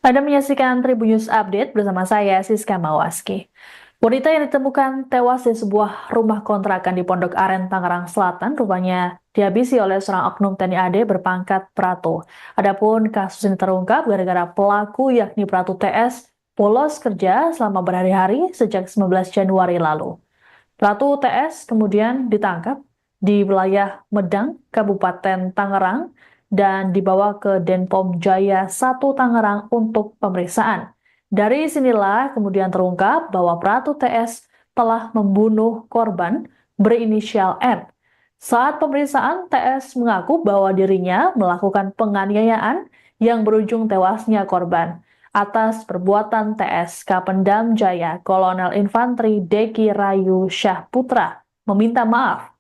Anda menyaksikan Tribun News Update bersama saya, Siska Mawaski. Wanita yang ditemukan tewas di sebuah rumah kontrakan di Pondok Aren, Tangerang Selatan, rupanya dihabisi oleh seorang oknum TNI AD berpangkat Pratu. Adapun kasus ini terungkap gara-gara pelaku yakni Pratu TS bolos kerja selama berhari-hari sejak 19 Januari lalu. Pratu TS kemudian ditangkap di wilayah Medang, Kabupaten Tangerang, dan dibawa ke Denpom Jaya 1 Tangerang untuk pemeriksaan. Dari sinilah kemudian terungkap bahwa Pratu TS telah membunuh korban berinisial N. Saat pemeriksaan, TS mengaku bahwa dirinya melakukan penganiayaan yang berujung tewasnya korban. Atas perbuatan TS, Kapendam Jaya Kolonel Infanteri Deki Rayu Syahputra meminta maaf.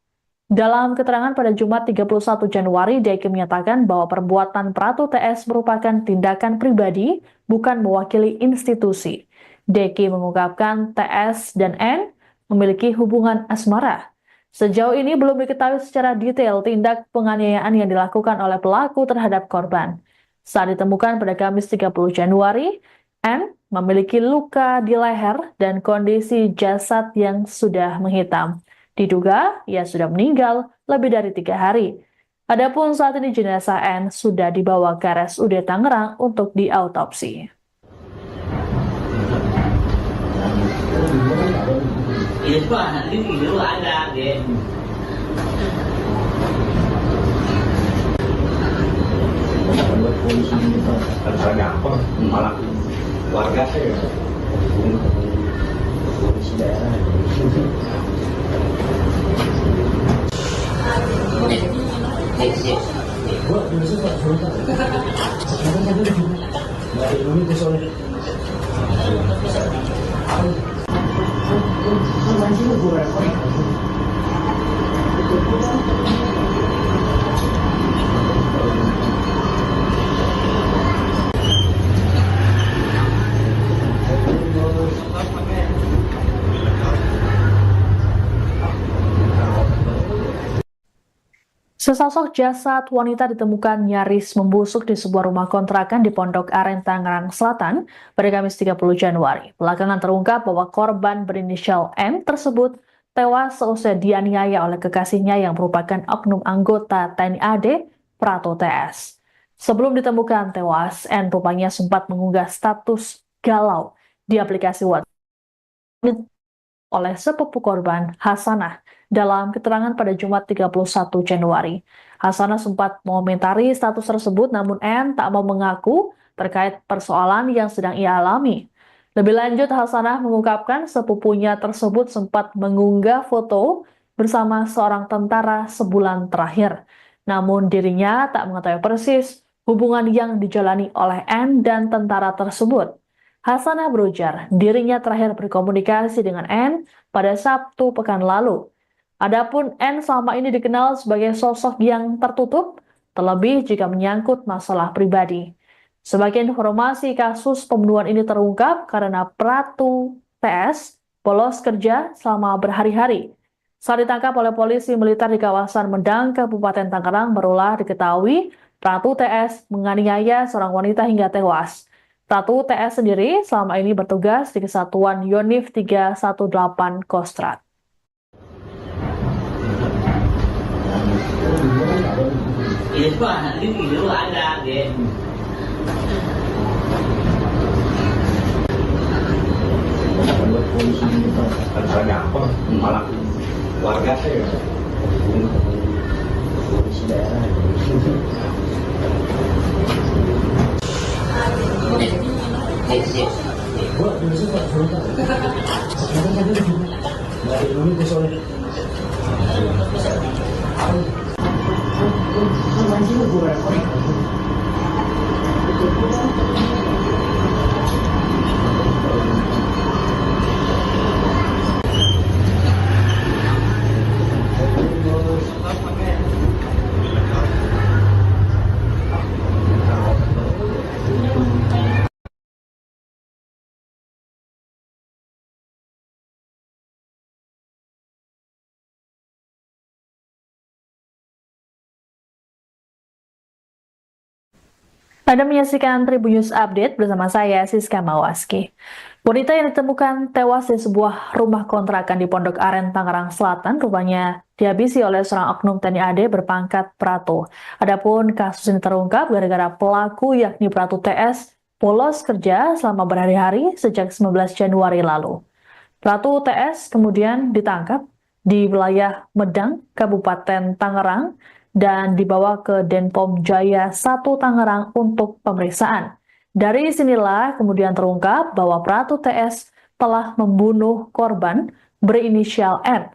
Dalam keterangan pada Jumat 31 Januari, Deki menyatakan bahwa perbuatan Pratu TS merupakan tindakan pribadi, bukan mewakili institusi. Deki mengungkapkan TS dan N memiliki hubungan asmara. Sejauh ini belum diketahui secara detail tindak penganiayaan yang dilakukan oleh pelaku terhadap korban. Saat ditemukan pada Kamis 30 Januari, N memiliki luka di leher dan kondisi jasad yang sudah menghitam. Diduga ia sudah meninggal lebih dari 3 hari. Adapun saat ini jenazah N sudah dibawa ke RSUD Tangerang untuk diautopsi. Itu anak ini dulu ada, deh. Buat polisi terserah gampang, malah warga saya polisi daerah. Buat polisi Pak, sekarang ada di dari Indonesia soalnya. Sesosok jasad wanita ditemukan nyaris membusuk di sebuah rumah kontrakan di Pondok Aren, Tangerang Selatan pada Kamis 30 Januari. Belakangan terungkap bahwa korban berinisial M tersebut tewas seusai dianiaya oleh kekasihnya yang merupakan oknum anggota TNI AD Pratu TS. Sebelum ditemukan tewas, N rupanya sempat mengunggah status galau di aplikasi WhatsApp oleh sepupu korban, Hasanah, dalam keterangan pada Jumat 31 Januari. Hasanah sempat mengomentari status tersebut, namun N tak mau mengaku terkait persoalan yang sedang ia alami. Lebih lanjut, Hasanah mengungkapkan sepupunya tersebut sempat mengunggah foto bersama seorang tentara sebulan terakhir. Namun dirinya tak mengetahui persis hubungan yang dijalani oleh N dan tentara tersebut. Hasanah berujar, dirinya terakhir berkomunikasi dengan N pada Sabtu pekan lalu. Adapun N selama ini dikenal sebagai sosok yang tertutup, terlebih jika menyangkut masalah pribadi. Sebagai informasi, kasus pembunuhan ini terungkap karena Pratu TS bolos kerja selama berhari-hari. Saat ditangkap oleh polisi militer di kawasan Medang, Kabupaten Tangerang, barulah diketahui Pratu TS menganiaya seorang wanita hingga tewas. Pratu TS sendiri selama ini bertugas di Kesatuan Yonif 318 Kostrad. Itu anak ini dulu ada, deh. Buat polisi terserah gampang, malah warga saya polisi daerah. Buat polisi Pak, sekarang ada di dari Indonesia soalnya. Anda menyaksikan Tribun News Update bersama saya, Siska Mawaski. Wanita yang ditemukan tewas di sebuah rumah kontrakan di Pondok Aren, Tangerang Selatan, rupanya dihabisi oleh seorang oknum TNI AD berpangkat Pratu. Adapun kasus ini terungkap gara-gara pelaku yakni Pratu TS bolos kerja selama berhari-hari sejak 19 Januari lalu. Pratu TS kemudian ditangkap di wilayah Medang, Kabupaten Tangerang, dan dibawa ke Denpom Jaya 1 Tangerang untuk pemeriksaan. Dari sinilah kemudian terungkap bahwa Pratu TS telah membunuh korban berinisial N.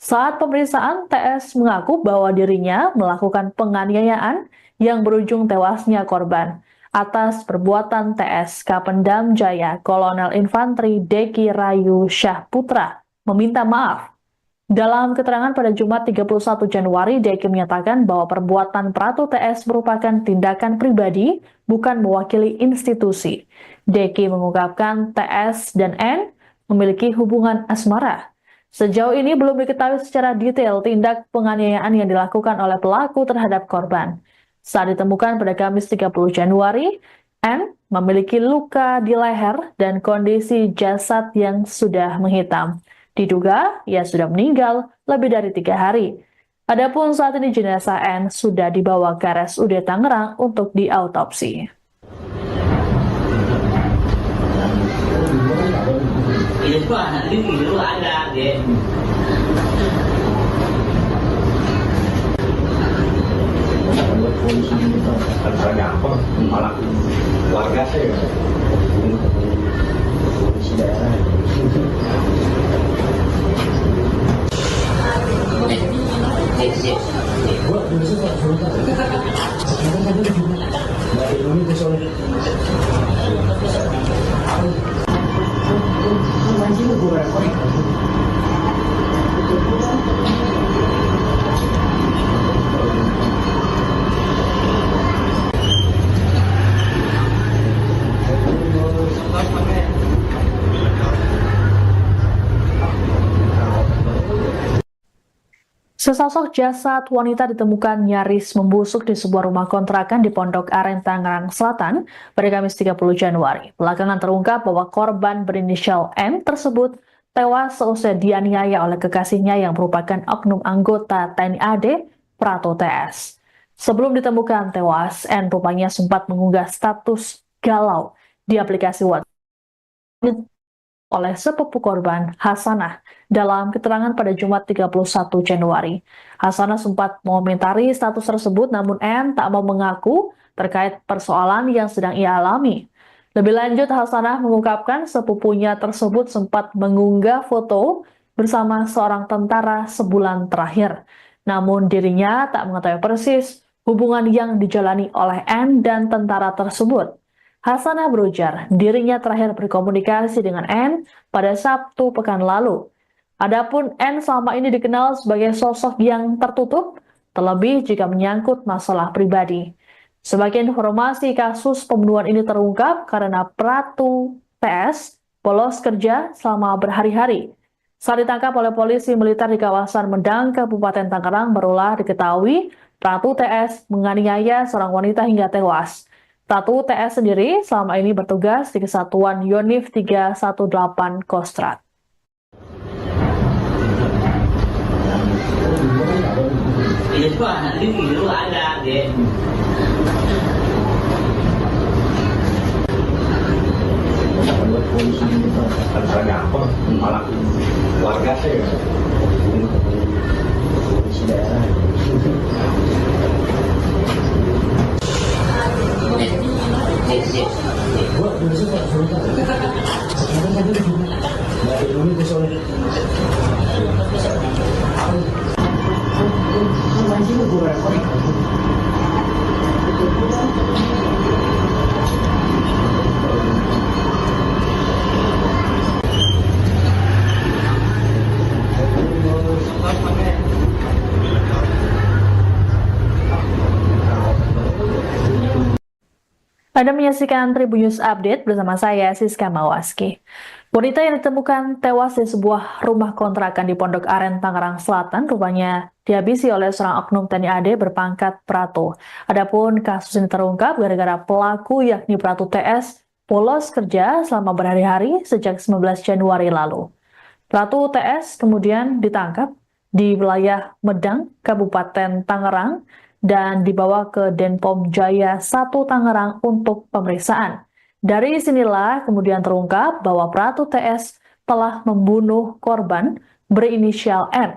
Saat pemeriksaan, TS mengaku bahwa dirinya melakukan penganiayaan yang berujung tewasnya korban. Atas perbuatan TS, Kapendam Jaya Kolonel Infanteri Deki Rayu Syah Putra meminta maaf. Dalam keterangan pada Jumat 31 Januari, Deki menyatakan bahwa perbuatan Pratu TS merupakan tindakan pribadi, bukan mewakili institusi. Deki mengungkapkan TS dan N memiliki hubungan asmara. Sejauh ini belum diketahui secara detail tindak penganiayaan yang dilakukan oleh pelaku terhadap korban. Saat ditemukan pada Kamis 30 Januari, N memiliki luka di leher dan kondisi jasad yang sudah menghitam. Diduga ia sudah meninggal lebih dari 3 hari. Adapun saat ini jenazah N sudah dibawa ke RSUD Tangerang untuk diautopsi. Ini tuh anak ini dulu ada, deh. Buat polisi itu ada apa? Malah warga saya polisi daerah. Gua dulu sih Pak, sebentar. Sekarang tadi di sini. Dari dulu ke sore. Anjing gue rekor. Sesosok jasad wanita ditemukan nyaris membusuk di sebuah rumah kontrakan di Pondok Aren, Tangerang Selatan pada Kamis 30 Januari. Belakangan terungkap bahwa korban berinisial M tersebut tewas seusai dianiaya oleh kekasihnya yang merupakan oknum anggota TNI AD Pratu TS. Sebelum ditemukan tewas, N rupanya sempat mengunggah status galau di aplikasi WhatsApp oleh sepupu korban, Hasanah, dalam keterangan pada Jumat 31 Januari. Hasanah sempat mengomentari status tersebut, namun N tak mau mengaku terkait persoalan yang sedang ia alami. Lebih lanjut, Hasanah mengungkapkan sepupunya tersebut sempat mengunggah foto bersama seorang tentara sebulan terakhir. Namun dirinya tak mengetahui persis hubungan yang dijalani oleh N dan tentara tersebut. Hasanah berujar, dirinya terakhir berkomunikasi dengan N pada Sabtu pekan lalu. Adapun N selama ini dikenal sebagai sosok yang tertutup, terlebih jika menyangkut masalah pribadi. Sebagai informasi, kasus pembunuhan ini terungkap karena Pratu TS bolos kerja selama berhari-hari. Saat ditangkap oleh polisi militer di kawasan Medang, Kabupaten Tangerang, barulah diketahui Pratu TS menganiaya seorang wanita hingga tewas. Pratu TS sendiri selama ini bertugas di Kesatuan Yonif 318 Kostrad. Ini tuh anak ini dulu ada, deh. Buat polisi itu ada apa? Malah warga saya polisi daerah. Gua dulu sih Pak, sebentar. Sekarang tadi di sini. Dari dulu ke sore. Anjing gue rekor. Anda menyaksikan Tribun News Update bersama saya, Siska Mawaski. Wanita yang ditemukan tewas di sebuah rumah kontrakan di Pondok Aren, Tangerang Selatan, rupanya dihabisi oleh seorang oknum TNI AD berpangkat Prato. Adapun kasus ini terungkap gara-gara pelaku yakni Pratu TS bolos kerja selama berhari-hari sejak 19 Januari lalu. Pratu TS kemudian ditangkap di wilayah Medang, Kabupaten Tangerang, dan dibawa ke Denpom Jaya 1 Tangerang untuk pemeriksaan. Dari sinilah kemudian terungkap bahwa Pratu TS telah membunuh korban berinisial N.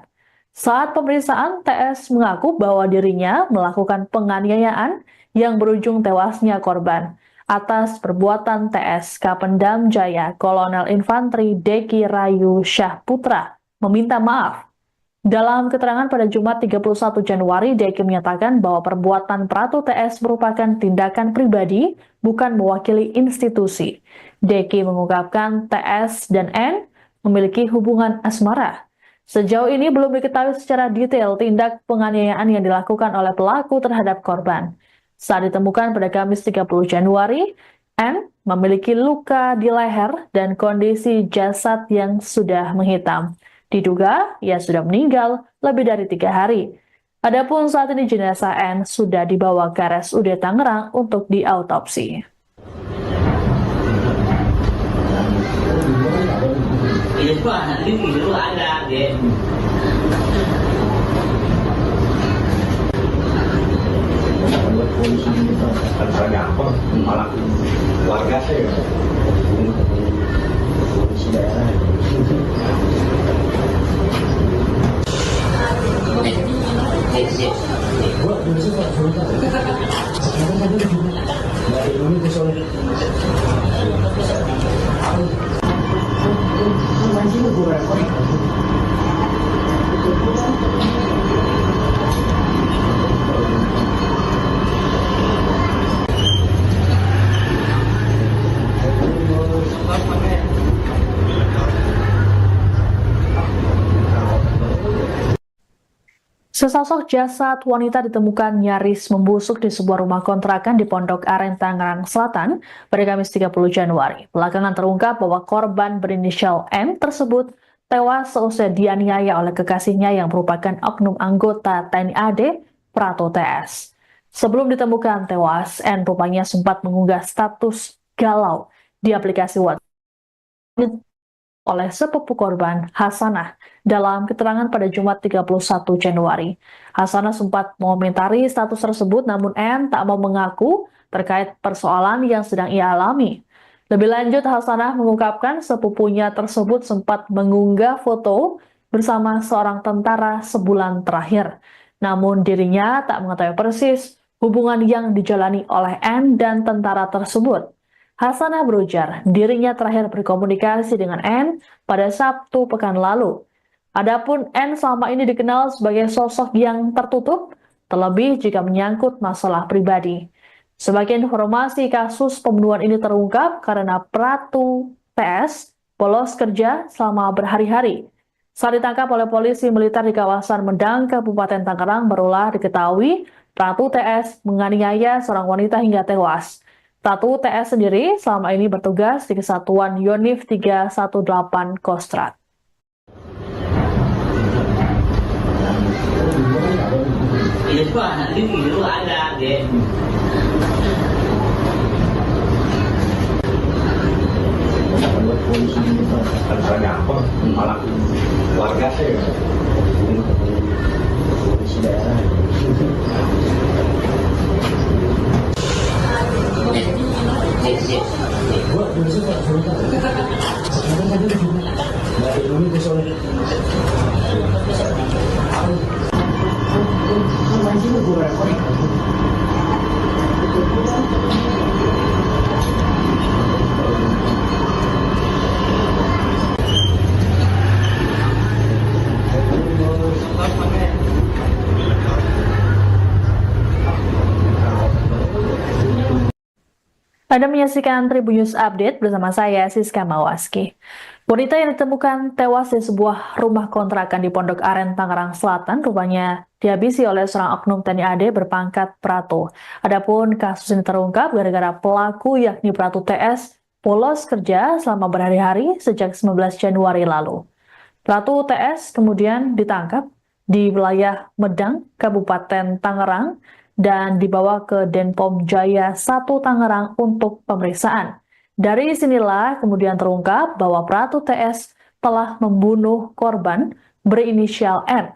Saat pemeriksaan, TS mengaku bahwa dirinya melakukan penganiayaan yang berujung tewasnya korban. Atas perbuatan TS, Kapendam Jaya Kolonel Infanteri Deki Rayu Syah Putra meminta maaf. Dalam keterangan pada Jumat 31 Januari, Deki menyatakan bahwa perbuatan Pratu TS merupakan tindakan pribadi, bukan mewakili institusi. Deki mengungkapkan TS dan N memiliki hubungan asmara. Sejauh ini belum diketahui secara detail tindak penganiayaan yang dilakukan oleh pelaku terhadap korban. Saat ditemukan pada Kamis 30 Januari, N memiliki luka di leher dan kondisi jasad yang sudah menghitam. Diduga ia sudah meninggal lebih dari 3 hari. Adapun saat ini jenazah N sudah dibawa ke RSUD Tangerang untuk diautopsi. Ini pun nanti dulu ada deh. Buat polisi kita ada apa malah warga saya polisi daerah. Gua dulu sih Pak Sultan. Sekarang kan dia juga nggak ada ini soalnya. Mancing gue repot. Sesosok jasad wanita ditemukan nyaris membusuk di sebuah rumah kontrakan di Pondok Aren, Tangerang Selatan pada Kamis 30 Januari. Belakangan terungkap bahwa korban berinisial M tersebut tewas seusai dianiaya oleh kekasihnya yang merupakan oknum anggota TNI AD, Pratu TS. Sebelum ditemukan tewas, N rupanya sempat mengunggah status galau di aplikasi WhatsApp oleh sepupu korban, Hasanah, dalam keterangan pada Jumat 31 Januari. Hasanah sempat mengomentari status tersebut, namun N tak mau mengaku terkait persoalan yang sedang ia alami. Lebih lanjut, Hasanah mengungkapkan sepupunya tersebut sempat mengunggah foto bersama seorang tentara sebulan terakhir. Namun dirinya tak mengetahui persis hubungan yang dijalani oleh N dan tentara tersebut. Hasanah berujar, dirinya terakhir berkomunikasi dengan N pada Sabtu pekan lalu. Adapun N selama ini dikenal sebagai sosok yang tertutup, terlebih jika menyangkut masalah pribadi. Sebagai informasi, kasus pembunuhan ini terungkap karena Pratu TS bolos kerja selama berhari-hari. Saat ditangkap oleh polisi militer di kawasan Medang, Kabupaten Tangerang, barulah diketahui Pratu TS menganiaya seorang wanita hingga tewas. Pratu TS sendiri selama ini bertugas di Kesatuan Yonif 318 Kostrad. Ini pun nanti dulu ada deh. Buat polisi kita ada apa malah warga saya polisi daerah. Gua dulu sih Pak Sultan. Sekarang kan dia juga nggak ada ini soalnya. Mancing gue repot. Anda menyaksikan Tribun News Update bersama saya, Siska Mawaski. Wanita yang ditemukan tewas di sebuah rumah kontrakan di Pondok Aren, Tangerang Selatan, rupanya dihabisi oleh seorang oknum TNI AD berpangkat Prato. Adapun kasus ini terungkap gara-gara pelaku yakni Pratu TS bolos kerja selama berhari-hari sejak 19 Januari lalu. Pratu TS kemudian ditangkap di wilayah Medang, Kabupaten Tangerang, dan dibawa ke Denpom Jaya 1 Tangerang untuk pemeriksaan. Dari sinilah kemudian terungkap bahwa Pratu TS telah membunuh korban berinisial N.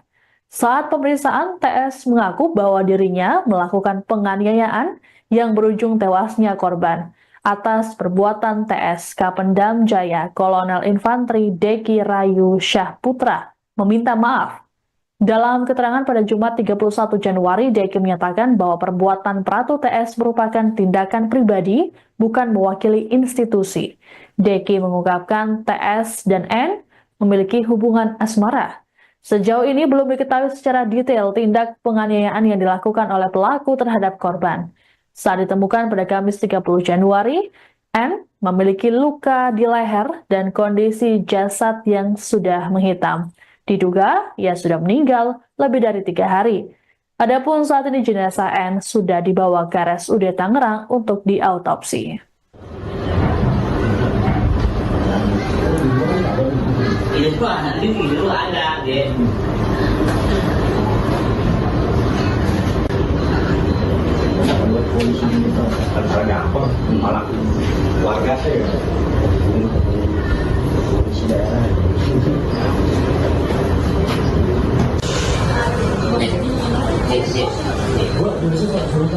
Saat pemeriksaan, TS mengaku bahwa dirinya melakukan penganiayaan yang berujung tewasnya korban. Atas perbuatan TS, Kapendam Jaya Kolonel Infanteri Deki Rayu Syah Putra meminta maaf. Dalam keterangan pada Jumat 31 Januari, Deki menyatakan bahwa perbuatan Pratu TS merupakan tindakan pribadi, bukan mewakili institusi. Deki mengungkapkan TS dan N memiliki hubungan asmara. Sejauh ini belum diketahui secara detail tindak penganiayaan yang dilakukan oleh pelaku terhadap korban. Saat ditemukan pada Kamis 30 Januari, N memiliki luka di leher dan kondisi jasad yang sudah menghitam. Diduga ia sudah meninggal lebih dari 3 hari. Adapun saat ini jenazah N sudah dibawa ke RSUD Tangerang untuk diautopsi. Ini tuh anak ini dulu ada, deh. Polisi antara gampang malah warga saya polisi daerah. Gua dulu sih Pak, sekarang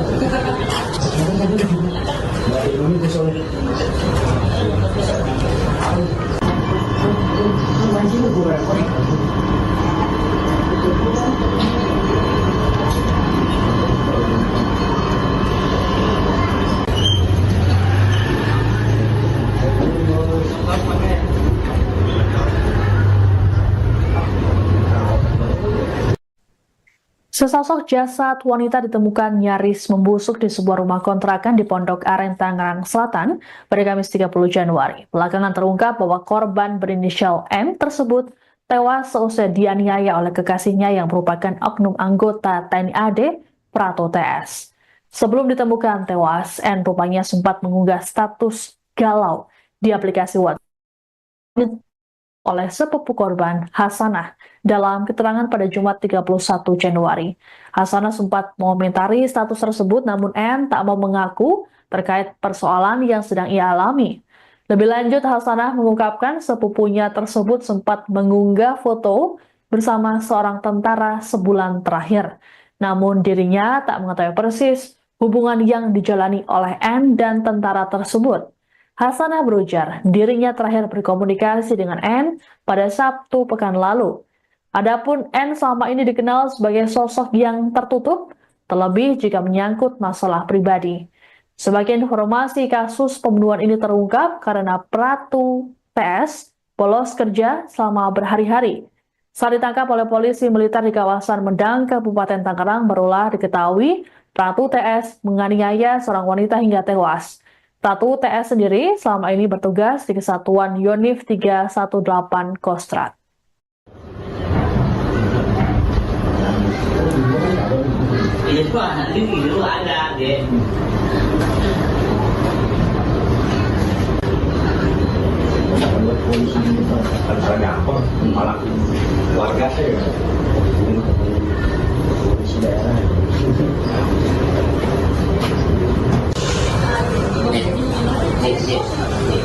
kan dia juga nggak ada ini soalnya. Mancing gue repot. Sesosok jasad wanita ditemukan nyaris membusuk di sebuah rumah kontrakan di Pondok Aren, Tangerang Selatan pada Kamis 30 Januari. Belakangan terungkap bahwa korban berinisial M tersebut tewas seusai dianiaya oleh kekasihnya yang merupakan oknum anggota TNI AD, Pratu TS. Sebelum ditemukan tewas, N rupanya sempat mengunggah status galau di aplikasi WhatsApp oleh sepupu korban, Hasanah, dalam keterangan pada Jumat 31 Januari. Hasanah sempat mengomentari status tersebut, namun N tak mau mengaku terkait persoalan yang sedang ia alami. Lebih lanjut, Hasanah mengungkapkan sepupunya tersebut sempat mengunggah foto bersama seorang tentara sebulan terakhir. Namun dirinya tak mengetahui persis hubungan yang dijalani oleh N dan tentara tersebut. Hasanah berujar, dirinya terakhir berkomunikasi dengan N pada Sabtu pekan lalu. Adapun N selama ini dikenal sebagai sosok yang tertutup, terlebih jika menyangkut masalah pribadi. Sebagai informasi, kasus pembunuhan ini terungkap karena Pratu TS bolos kerja selama berhari-hari. Saat ditangkap oleh polisi militer di kawasan Medang, Kabupaten Tangerang, barulah diketahui Pratu TS menganiaya seorang wanita hingga tewas. Pratu TS sendiri selama ini bertugas di Kesatuan Yonif 318 Kostrad. Ini tuh anak ini dulu ada, deh. Polisi antara gampang malah warga saya polisi daerah.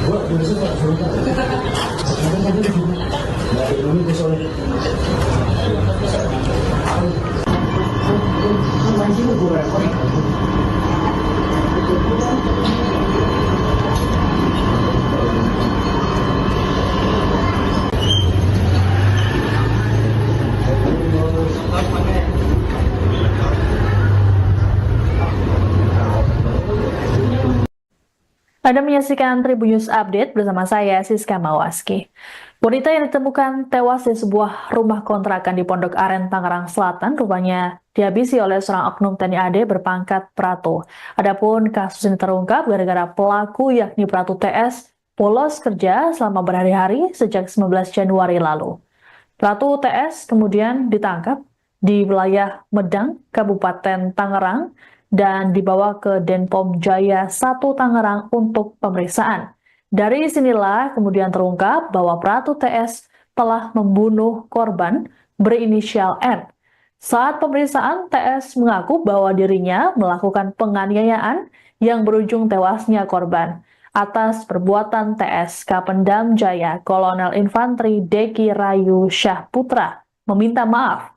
Gua dulu sih Pak, sekarang kan dia juga nggak ada ini soalnya. Mancing gue repot. Anda menyaksikan Tribun News Update bersama saya, Siska Mawaski. Wanita yang ditemukan tewas di sebuah rumah kontrakan di Pondok Aren, Tangerang Selatan, rupanya dihabisi oleh seorang oknum TNI AD berpangkat Pratu. Adapun kasus ini terungkap gara-gara pelaku yakni Pratu TS bolos kerja selama berhari-hari sejak 19 Januari lalu. Pratu TS kemudian ditangkap di wilayah Medang, Kabupaten Tangerang, dan dibawa ke Denpom Jaya 1 Tangerang untuk pemeriksaan. Dari sinilah kemudian terungkap bahwa Pratu TS telah membunuh korban berinisial N. Saat pemeriksaan, TS mengaku bahwa dirinya melakukan penganiayaan yang berujung tewasnya korban. Atas perbuatan TS, Kapendam Jaya Kolonel Infanteri Deki Rayu Syahputra meminta maaf.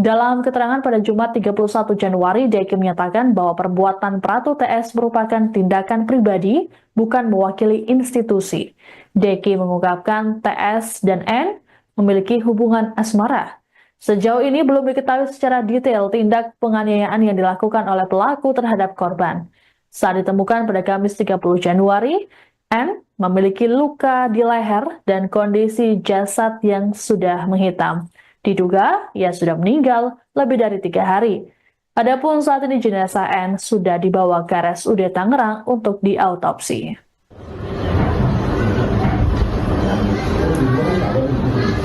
Dalam keterangan pada Jumat 31 Januari, Deki menyatakan bahwa perbuatan Pratu TS merupakan tindakan pribadi, bukan mewakili institusi. Deki mengungkapkan TS dan N memiliki hubungan asmara. Sejauh ini belum diketahui secara detail tindak penganiayaan yang dilakukan oleh pelaku terhadap korban. Saat ditemukan pada Kamis 30 Januari, N memiliki luka di leher dan kondisi jasad yang sudah menghitam. Diduga ia sudah meninggal lebih dari 3 hari. Adapun saat ini jenazah N sudah dibawa ke RSUD Tangerang untuk diautopsi.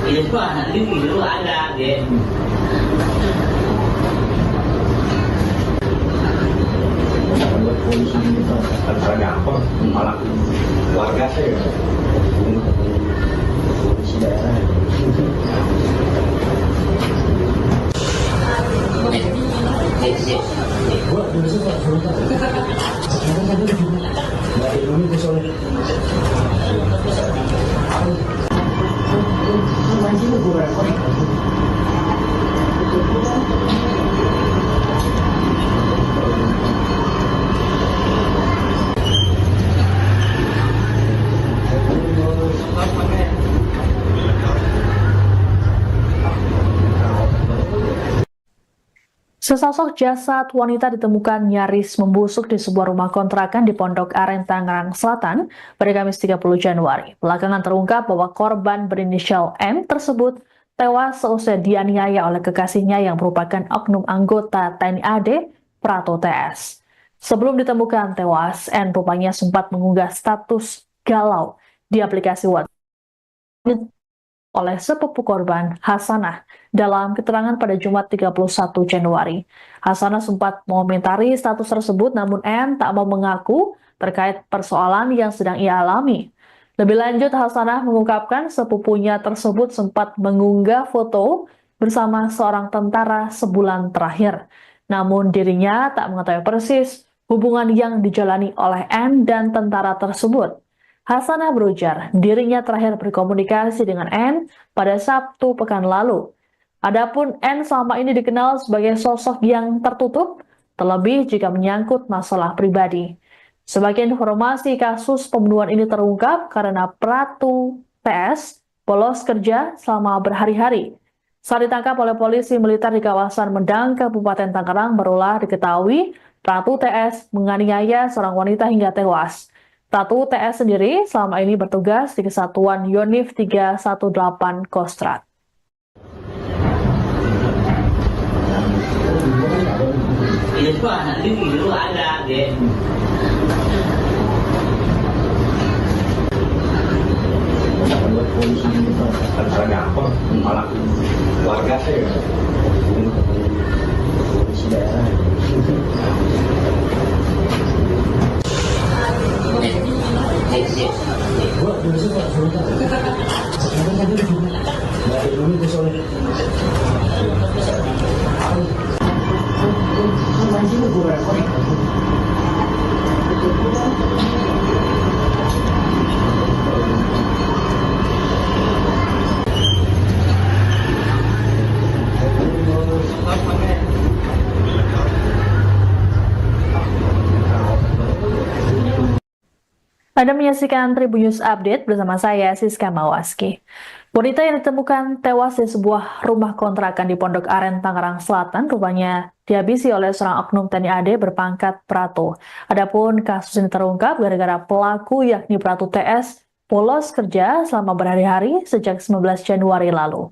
Itu anak itu ada, ya. Buat polisi kita antara gampang malah warga saya polisi daerah. Buat polisi Pak, sebentar. Sekarang tadi nggak Indonesia soalnya. Sesosok jasad wanita ditemukan nyaris membusuk di sebuah rumah kontrakan di Pondok Aren, Tangerang Selatan pada Kamis 30 Januari. Belakangan terungkap bahwa korban berinisial M tersebut tewas seusai dianiaya oleh kekasihnya yang merupakan oknum anggota TNI AD Pratu TS. Sebelum ditemukan tewas, N rupanya sempat mengunggah status galau di aplikasi WhatsApp oleh sepupu korban, Hasanah. Dalam keterangan pada Jumat 31 Januari, Hasanah sempat mengomentari status tersebut, namun N tak mau mengaku terkait persoalan yang sedang ia alami. Lebih lanjut, Hasanah mengungkapkan sepupunya tersebut sempat mengunggah foto bersama seorang tentara sebulan terakhir. Namun dirinya tak mengetahui persis hubungan yang dijalani oleh N dan tentara tersebut. Hasanah berujar, dirinya terakhir berkomunikasi dengan N pada Sabtu pekan lalu. Adapun N selama ini dikenal sebagai sosok yang tertutup, terlebih jika menyangkut masalah pribadi. Sebagai informasi, kasus pembunuhan ini terungkap karena Pratu TS bolos kerja selama berhari-hari. Saat ditangkap oleh polisi militer di kawasan Medang, Kabupaten Tangerang, barulah diketahui Pratu TS menganiaya seorang wanita hingga tewas. Pratu TS sendiri selama ini bertugas di Kesatuan Yonif 318 Kostrad. Itu anak itu ada, ya. Buat polisi kita antara gampang malah warga saya polisi daerah. Buat polisi Pak, sebentar. Sekarang tadi nggak Indonesia soalnya. Anda menyaksikan Tribun News Update bersama saya, Siska Mawaski. Wanita yang ditemukan tewas di sebuah rumah kontrakan di Pondok Aren, Tangerang Selatan, rupanya dihabisi oleh seorang oknum TNI AD berpangkat Pratu. Adapun kasus ini terungkap gara-gara pelaku yakni Pratu TS bolos kerja selama berhari-hari sejak 19 Januari lalu.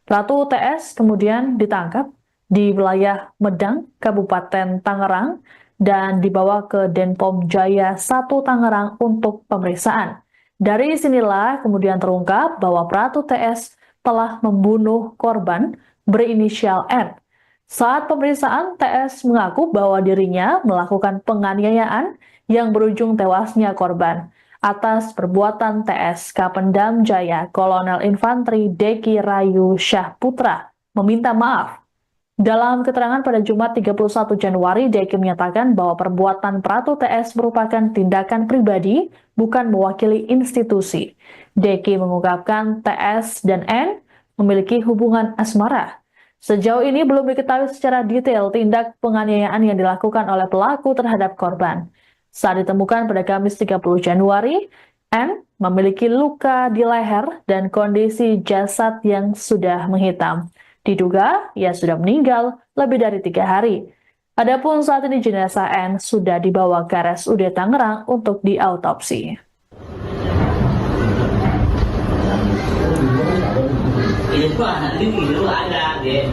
Pratu TS kemudian ditangkap di wilayah Medang, Kabupaten Tangerang, dan dibawa ke Denpom Jaya 1 Tangerang untuk pemeriksaan. Dari sinilah kemudian terungkap bahwa Pratu TS telah membunuh korban berinisial N. Saat pemeriksaan, TS mengaku bahwa dirinya melakukan penganiayaan yang berujung tewasnya korban. atas perbuatan TS Kapendam Jaya Kolonel Infanteri Deki Rayu Syah Putra meminta maaf. Dalam keterangan pada Jumat 31 Januari, Deki menyatakan bahwa perbuatan Pratu TS merupakan tindakan pribadi, bukan mewakili institusi. Deki mengungkapkan TS dan N memiliki hubungan asmara. Sejauh ini belum diketahui secara detail tindak penganiayaan yang dilakukan oleh pelaku terhadap korban. Saat ditemukan pada Kamis 30 Januari, N memiliki luka di leher dan kondisi jasad yang sudah menghitam. Diduga ia sudah meninggal lebih dari 3 hari. Adapun saat ini jenazah N sudah dibawa ke RSUD Tangerang untuk diautopsi. Ini tuh anak ini dulu ada, deh.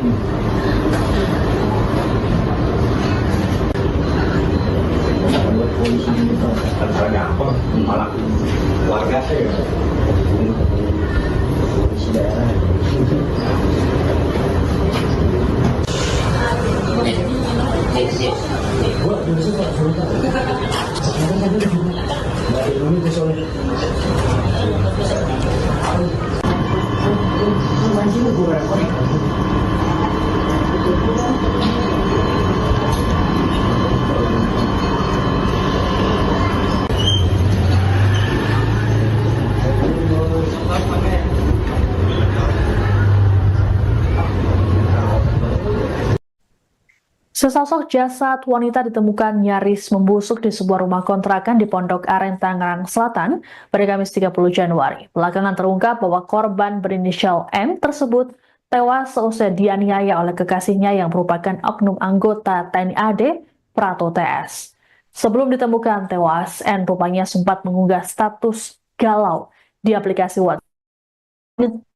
Polisi itu antara gampang malah warga saya polisi daerah. Gua biasa Pak cerita. Sekarang tadi di dari Indonesia soalnya. Mancing gue repot. Sesosok jasad wanita ditemukan nyaris membusuk di sebuah rumah kontrakan di Pondok Aren, Tangerang Selatan pada Kamis 30 Januari. Belakangan terungkap bahwa korban berinisial M tersebut tewas seusai dianiaya oleh kekasihnya yang merupakan oknum anggota TNI AD Pratu TS. Sebelum ditemukan tewas, N rupanya sempat mengunggah status galau di aplikasi WhatsApp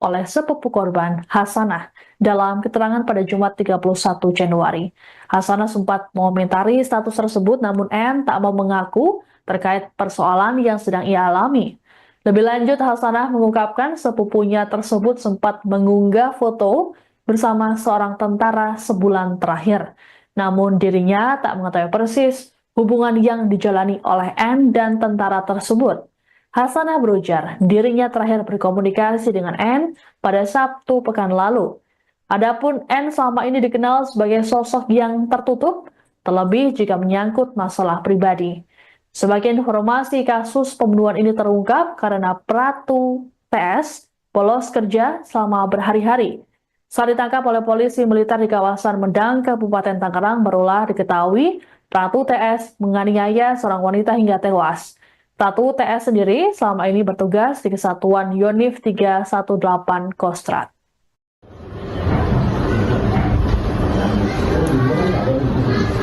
oleh sepupu korban, Hasanah, dalam keterangan pada Jumat 31 Januari. Hasanah sempat mengomentari status tersebut, namun N tak mau mengaku terkait persoalan yang sedang ia alami. Lebih lanjut, Hasanah mengungkapkan sepupunya tersebut sempat mengunggah foto bersama seorang tentara sebulan terakhir. Namun dirinya tak mengetahui persis hubungan yang dijalani oleh N dan tentara tersebut. Hasanah berujar, dirinya terakhir berkomunikasi dengan N pada Sabtu pekan lalu. Adapun N selama ini dikenal sebagai sosok yang tertutup, terlebih jika menyangkut masalah pribadi. Sebagai informasi, kasus pembunuhan ini terungkap karena Pratu TS bolos kerja selama berhari-hari. Saat ditangkap oleh polisi militer di kawasan Medang, Kabupaten Tangerang, barulah diketahui Pratu TS menganiaya seorang wanita hingga tewas. Pratu TS sendiri selama ini bertugas di Kesatuan Yonif 318 Kostrad.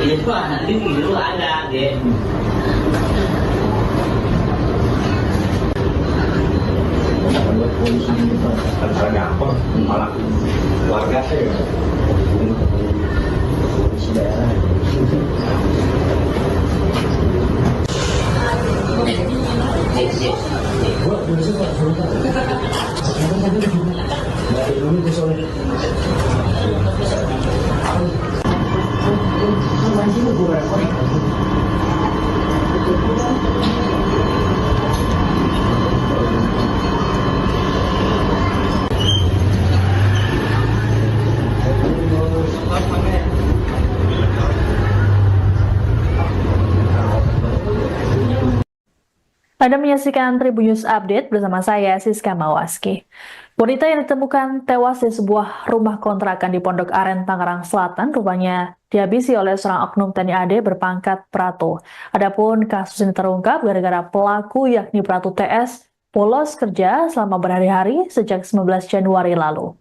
Ini tuh anak ini dulu ada, deh. Polisi itu antara gampang malah warga saya polisi daerah. Gua biasa Pak cerita. Sekarang tadi di dari Indonesia soalnya. Mancing gue repot. Anda menyaksikan Tribun News Update bersama saya, Siska Mawaski. Wanita yang ditemukan tewas di sebuah rumah kontrakan di Pondok Aren, Tangerang Selatan, rupanya dihabisi oleh seorang oknum TNI AD berpangkat Pratu. Adapun kasus ini terungkap gara-gara pelaku yakni Pratu TS bolos kerja selama berhari-hari sejak 19 Januari lalu.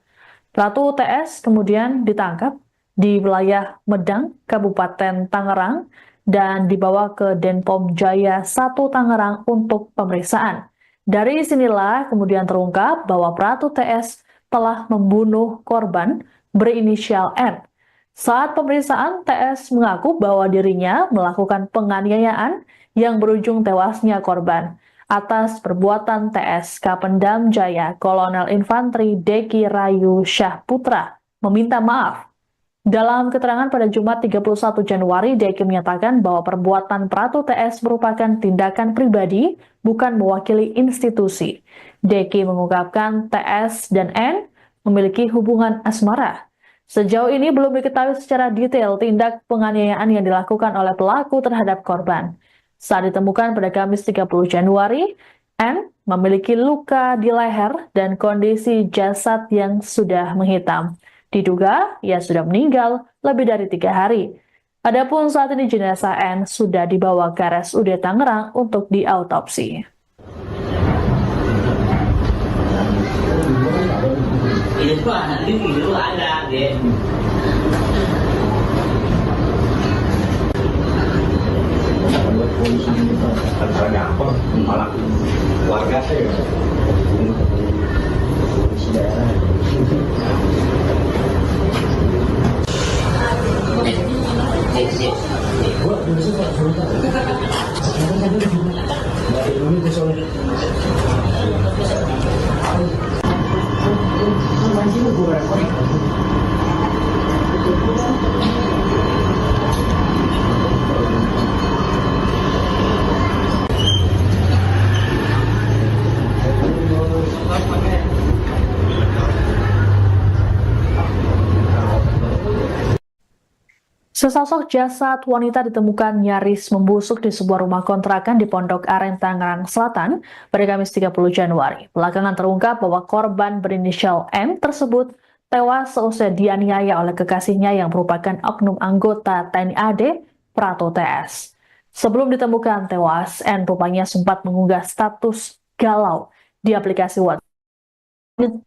Pratu TS kemudian ditangkap di wilayah Medang, Kabupaten Tangerang, dan dibawa ke Denpom Jaya 1 Tangerang untuk pemeriksaan. Dari sinilah kemudian terungkap bahwa Pratu TS telah membunuh korban berinisial N. Saat pemeriksaan, TS mengaku bahwa dirinya melakukan penganiayaan yang berujung tewasnya korban. Atas perbuatan TS Kapendam Jaya Kolonel Infanteri Deki Rayu Syah Putra meminta maaf. Dalam keterangan pada Jumat 31 Januari, Deki menyatakan bahwa perbuatan Pratu TS merupakan tindakan pribadi, bukan mewakili institusi. Deki mengungkapkan TS dan N memiliki hubungan asmara. Sejauh ini belum diketahui secara detail tindak penganiayaan yang dilakukan oleh pelaku terhadap korban. Saat ditemukan pada Kamis 30 Januari, N memiliki luka di leher dan kondisi jasad yang sudah menghitam. Diduga ia sudah meninggal lebih dari 3 hari. Adapun saat ini jenazah N sudah dibawa ke RSUD Tangerang untuk diautopsi. Itu anak itu ada deh. Buat polisi kita antara gampang malah warga saya polisi daerah. Buat polisi Pak sebentar. Sekarang tadi di sini. Dari Indonesia soalnya. Sesosok jasad wanita ditemukan nyaris membusuk di sebuah rumah kontrakan di Pondok Aren, Tangerang Selatan pada Kamis 30 Januari. Belakangan terungkap bahwa korban berinisial M tersebut tewas seusai dianiaya oleh kekasihnya yang merupakan oknum anggota TNI AD Pratu TS. Sebelum ditemukan tewas, N rupanya sempat mengunggah status galau di aplikasi WhatsApp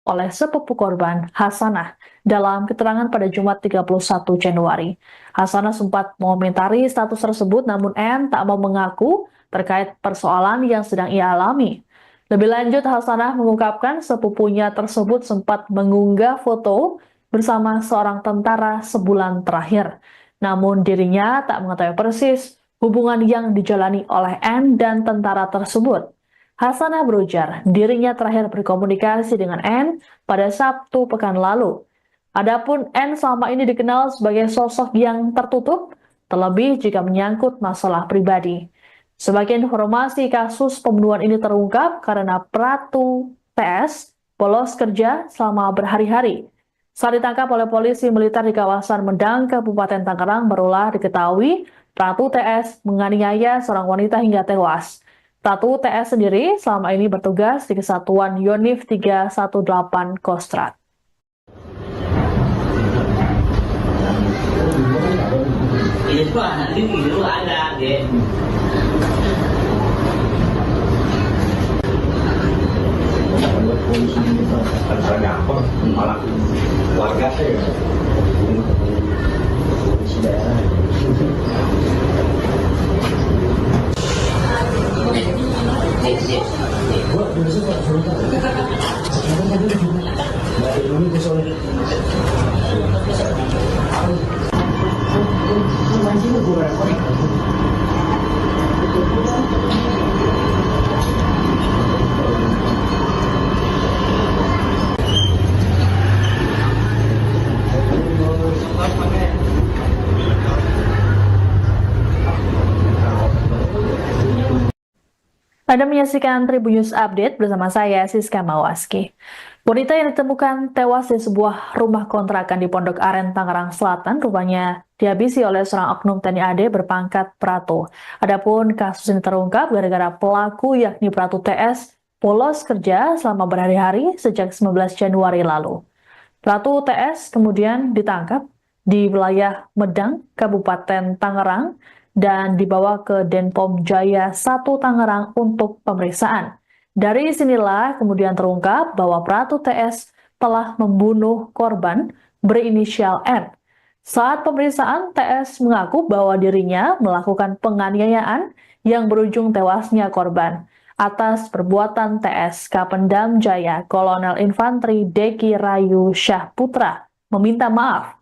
oleh sepupu korban, Hasanah. Dalam keterangan pada Jumat 31 Januari, Hasanah sempat mengomentari status tersebut, namun N tak mau mengaku terkait persoalan yang sedang ia alami. Lebih lanjut, Hasanah mengungkapkan sepupunya tersebut sempat mengunggah foto bersama seorang tentara sebulan terakhir. Namun dirinya tak mengetahui persis hubungan yang dijalani oleh N dan tentara tersebut. Hasanah berujar, dirinya terakhir berkomunikasi dengan N pada Sabtu pekan lalu. Adapun N selama ini dikenal sebagai sosok yang tertutup, terlebih jika menyangkut masalah pribadi. Sebagai informasi, kasus pembunuhan ini terungkap karena Pratu TS bolos kerja selama berhari-hari. Saat ditangkap oleh polisi militer di kawasan Medang, Kabupaten Tangerang, barulah diketahui Pratu TS menganiaya seorang wanita hingga tewas. Pratu TS sendiri selama ini bertugas di Kesatuan Yonif 318 Kostrad. Itu anak itu ada deh. Buat polisi kita antara gampang malah warga saya polisi daerah. Buat polisi Pak sebentar. Sekarang tadi di sini. Dari Indonesia soalnya. Anda menyaksikan Tribun News Update bersama saya, Siska Mawaski. Wanita yang ditemukan tewas di sebuah rumah kontrakan di Pondok Aren, Tangerang Selatan, rupanya dihabisi oleh seorang oknum TNI AD berpangkat Pratu. Adapun kasus ini terungkap gara-gara pelaku yakni Pratu TS bolos kerja selama berhari-hari sejak 19 Januari lalu. Pratu TS kemudian ditangkap di wilayah Medang, Kabupaten Tangerang, dan dibawa ke Denpom Jaya 1 Tangerang untuk pemeriksaan. Dari sinilah kemudian terungkap bahwa Pratu TS telah membunuh korban berinisial N. Saat pemeriksaan, TS mengaku bahwa dirinya melakukan penganiayaan yang berujung tewasnya korban. Atas perbuatan TS, Kapendam Jaya Kolonel Infanteri Deki Rayu Syah Putra meminta maaf.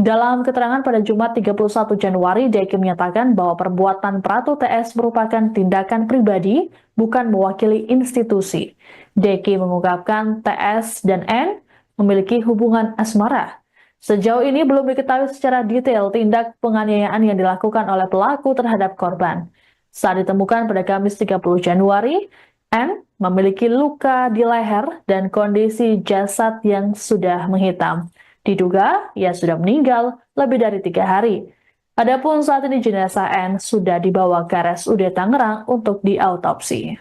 Dalam keterangan pada Jumat 31 Januari, Deki menyatakan bahwa perbuatan Pratu TS merupakan tindakan pribadi, bukan mewakili institusi. Deki mengungkapkan TS dan N memiliki hubungan asmara. Sejauh ini belum diketahui secara detail tindak penganiayaan yang dilakukan oleh pelaku terhadap korban. Saat ditemukan pada Kamis 30 Januari, N memiliki luka di leher dan kondisi jasad yang sudah menghitam. Diduga ia sudah meninggal lebih dari 3 hari. Adapun saat ini jenazah N sudah dibawa ke RSUD Tangerang untuk diautopsi.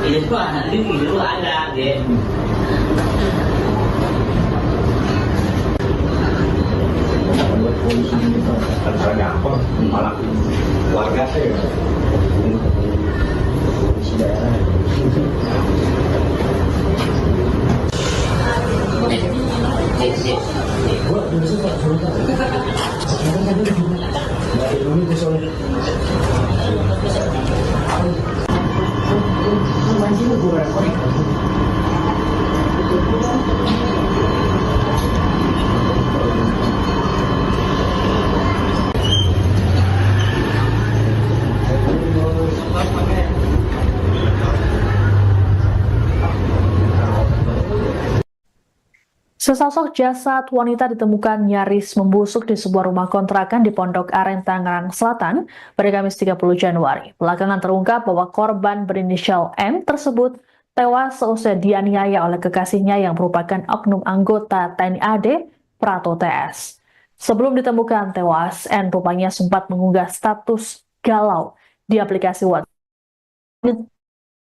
Itu anak itu ada deh. Antara gampang, malah warga saya. Polisi daerah. Gua dulu Pak, sebentar. Sekarang tadi di mana? Dari Indonesia soalnya. Mancing gue rekor. Sesosok jasad wanita ditemukan nyaris membusuk di sebuah rumah kontrakan di Pondok Aren, Tangerang Selatan pada Kamis 30 Januari. Belakangan terungkap bahwa korban berinisial M tersebut tewas seusai dianiaya oleh kekasihnya yang merupakan oknum anggota TNI AD Prato TS. Sebelum ditemukan tewas, N rupanya sempat mengunggah status galau di aplikasi WhatsApp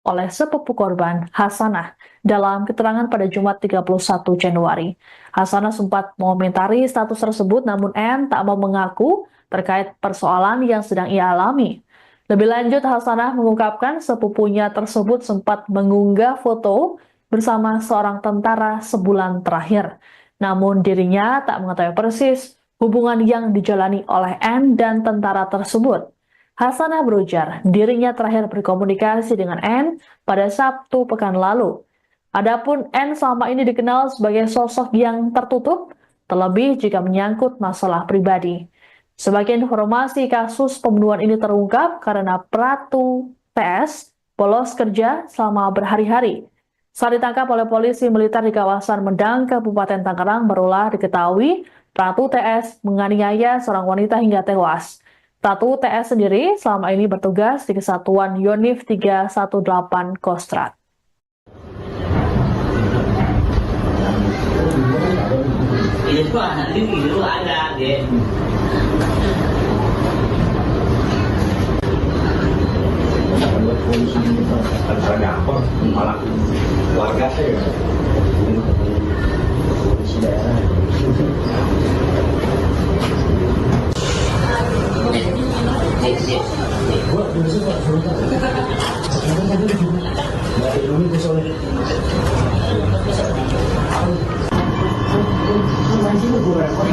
oleh sepupu korban, Hasanah, dalam keterangan pada Jumat 31 Januari. Hasanah sempat mengomentari status tersebut, namun N tak mau mengaku terkait persoalan yang sedang ia alami. Lebih lanjut, Hasanah mengungkapkan sepupunya tersebut sempat mengunggah foto bersama seorang tentara sebulan terakhir. Namun dirinya tak mengetahui persis hubungan yang dijalani oleh N dan tentara tersebut. Hasanah berujar, dirinya terakhir berkomunikasi dengan N pada Sabtu pekan lalu. Adapun N selama ini dikenal sebagai sosok yang tertutup, terlebih jika menyangkut masalah pribadi. Sebagai informasi, kasus pembunuhan ini terungkap karena Pratu TS bolos kerja selama berhari-hari. Saat ditangkap oleh polisi militer di kawasan Medang, Kabupaten Tangerang, barulah diketahui Pratu TS menganiaya seorang wanita hingga tewas. Pratu TS sendiri selama ini bertugas di Kesatuan Yonif 318 Kostrad. Itu anak itu ada deh. Polisi antara gampang, malah warga saya. Polisi daerah. Gua dulu Pak, sebentar. Sekarang tadi di mana? Dari Indonesia soalnya. Mancing gue rekor.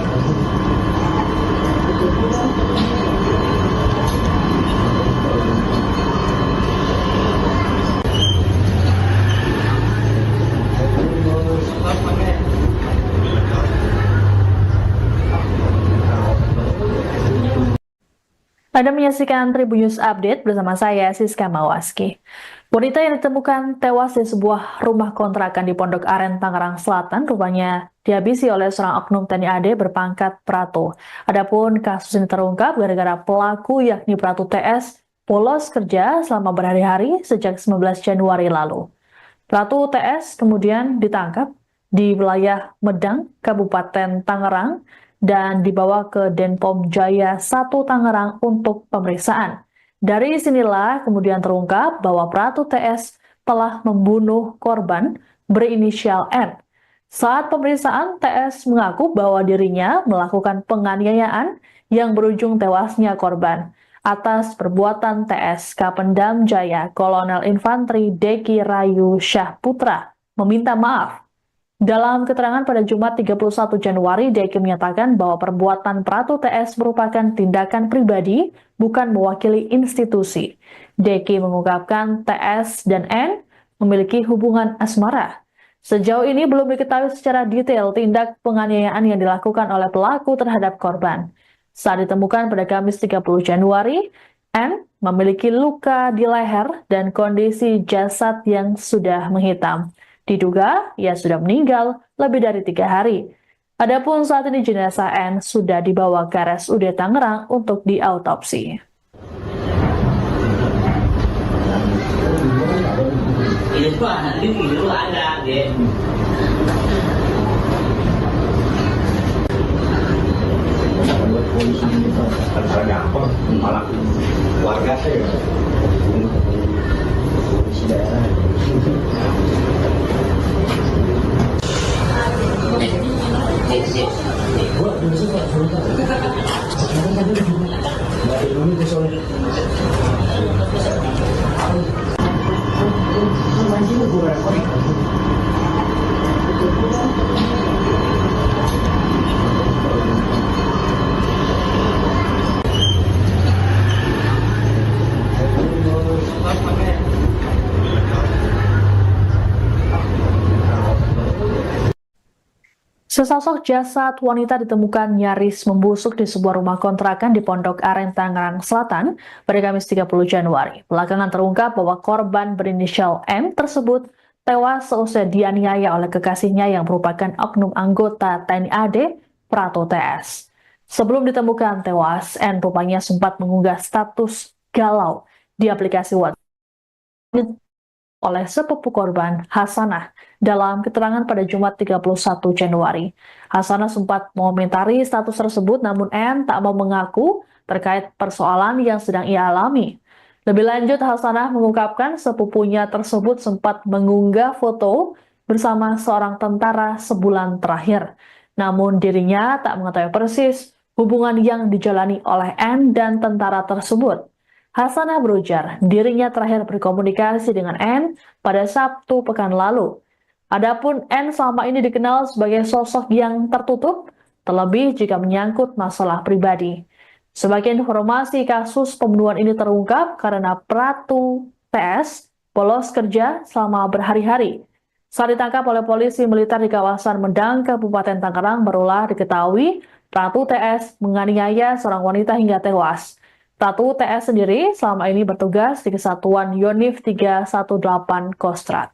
Anda menyaksikan Tribun News Update bersama saya, Siska Mawaski. Wanita yang ditemukan tewas di sebuah rumah kontrakan di Pondok Aren, Tangerang Selatan, rupanya dihabisi oleh seorang oknum TNI AD berpangkat Prato. Adapun kasus ini terungkap gara-gara pelaku yakni Pratu TS bolos kerja selama berhari-hari sejak 19 Januari lalu. Pratu TS kemudian ditangkap di wilayah Medang, Kabupaten Tangerang, dan dibawa ke Denpom Jaya 1 Tangerang untuk pemeriksaan. Dari sinilah kemudian terungkap bahwa Pratu TS telah membunuh korban berinisial N. Saat pemeriksaan, TS mengaku bahwa dirinya melakukan penganiayaan yang berujung tewasnya korban. Atas perbuatan TS, Kapendam Jaya Kolonel Infanteri Deki Rayu Syah Putra meminta maaf. Dalam keterangan pada Jumat 31 Januari, Deki menyatakan bahwa perbuatan Pratu TS merupakan tindakan pribadi, bukan mewakili institusi. Deki mengungkapkan TS dan N memiliki hubungan asmara. Sejauh ini belum diketahui secara detail tindak penganiayaan yang dilakukan oleh pelaku terhadap korban. Saat ditemukan pada Kamis 30 Januari, N memiliki luka di leher dan kondisi jasad yang sudah menghitam. Diduga ia sudah meninggal lebih dari 3 hari. Adapun saat ini jenazah N sudah dibawa ke RSUD Tangerang untuk diautopsi. Ini tuh anak ini dulu ada, ya. Buat polisi kita antara gampang malah warga saya polisi daerah. Buat polisi Pak, sebentar. Sekarang tadi di sini. Nggak ada Indonesia soalnya. Mancingnya gue repot. Sesosok jasad wanita ditemukan nyaris membusuk di sebuah rumah kontrakan di Pondok Aren, Tangerang Selatan pada Kamis 30 Januari. Belakangan terungkap bahwa korban berinisial M tersebut tewas seusai dianiaya oleh kekasihnya yang merupakan oknum anggota TNI AD Prato TS. Sebelum ditemukan tewas, N rupanya sempat mengunggah status galau di aplikasi WhatsApp oleh sepupu korban, Hasanah, dalam keterangan pada Jumat 31 Januari. Hasanah sempat mengomentari status tersebut, namun N tak mau mengaku terkait persoalan yang sedang ia alami. Lebih lanjut, Hasanah mengungkapkan sepupunya tersebut sempat mengunggah foto bersama seorang tentara sebulan terakhir. Namun dirinya tak mengetahui persis hubungan yang dijalani oleh N dan tentara tersebut. Hasanah berujar, dirinya terakhir berkomunikasi dengan N pada Sabtu pekan lalu. Adapun N selama ini dikenal sebagai sosok yang tertutup, terlebih jika menyangkut masalah pribadi. Sebagai informasi, kasus pembunuhan ini terungkap karena Pratu TS bolos kerja selama berhari-hari. Saat ditangkap oleh polisi militer di kawasan Medang, Kabupaten Tangerang, barulah diketahui Pratu TS menganiaya seorang wanita hingga tewas. Pratu TS sendiri selama ini bertugas di Kesatuan Yonif 318 Kostrad.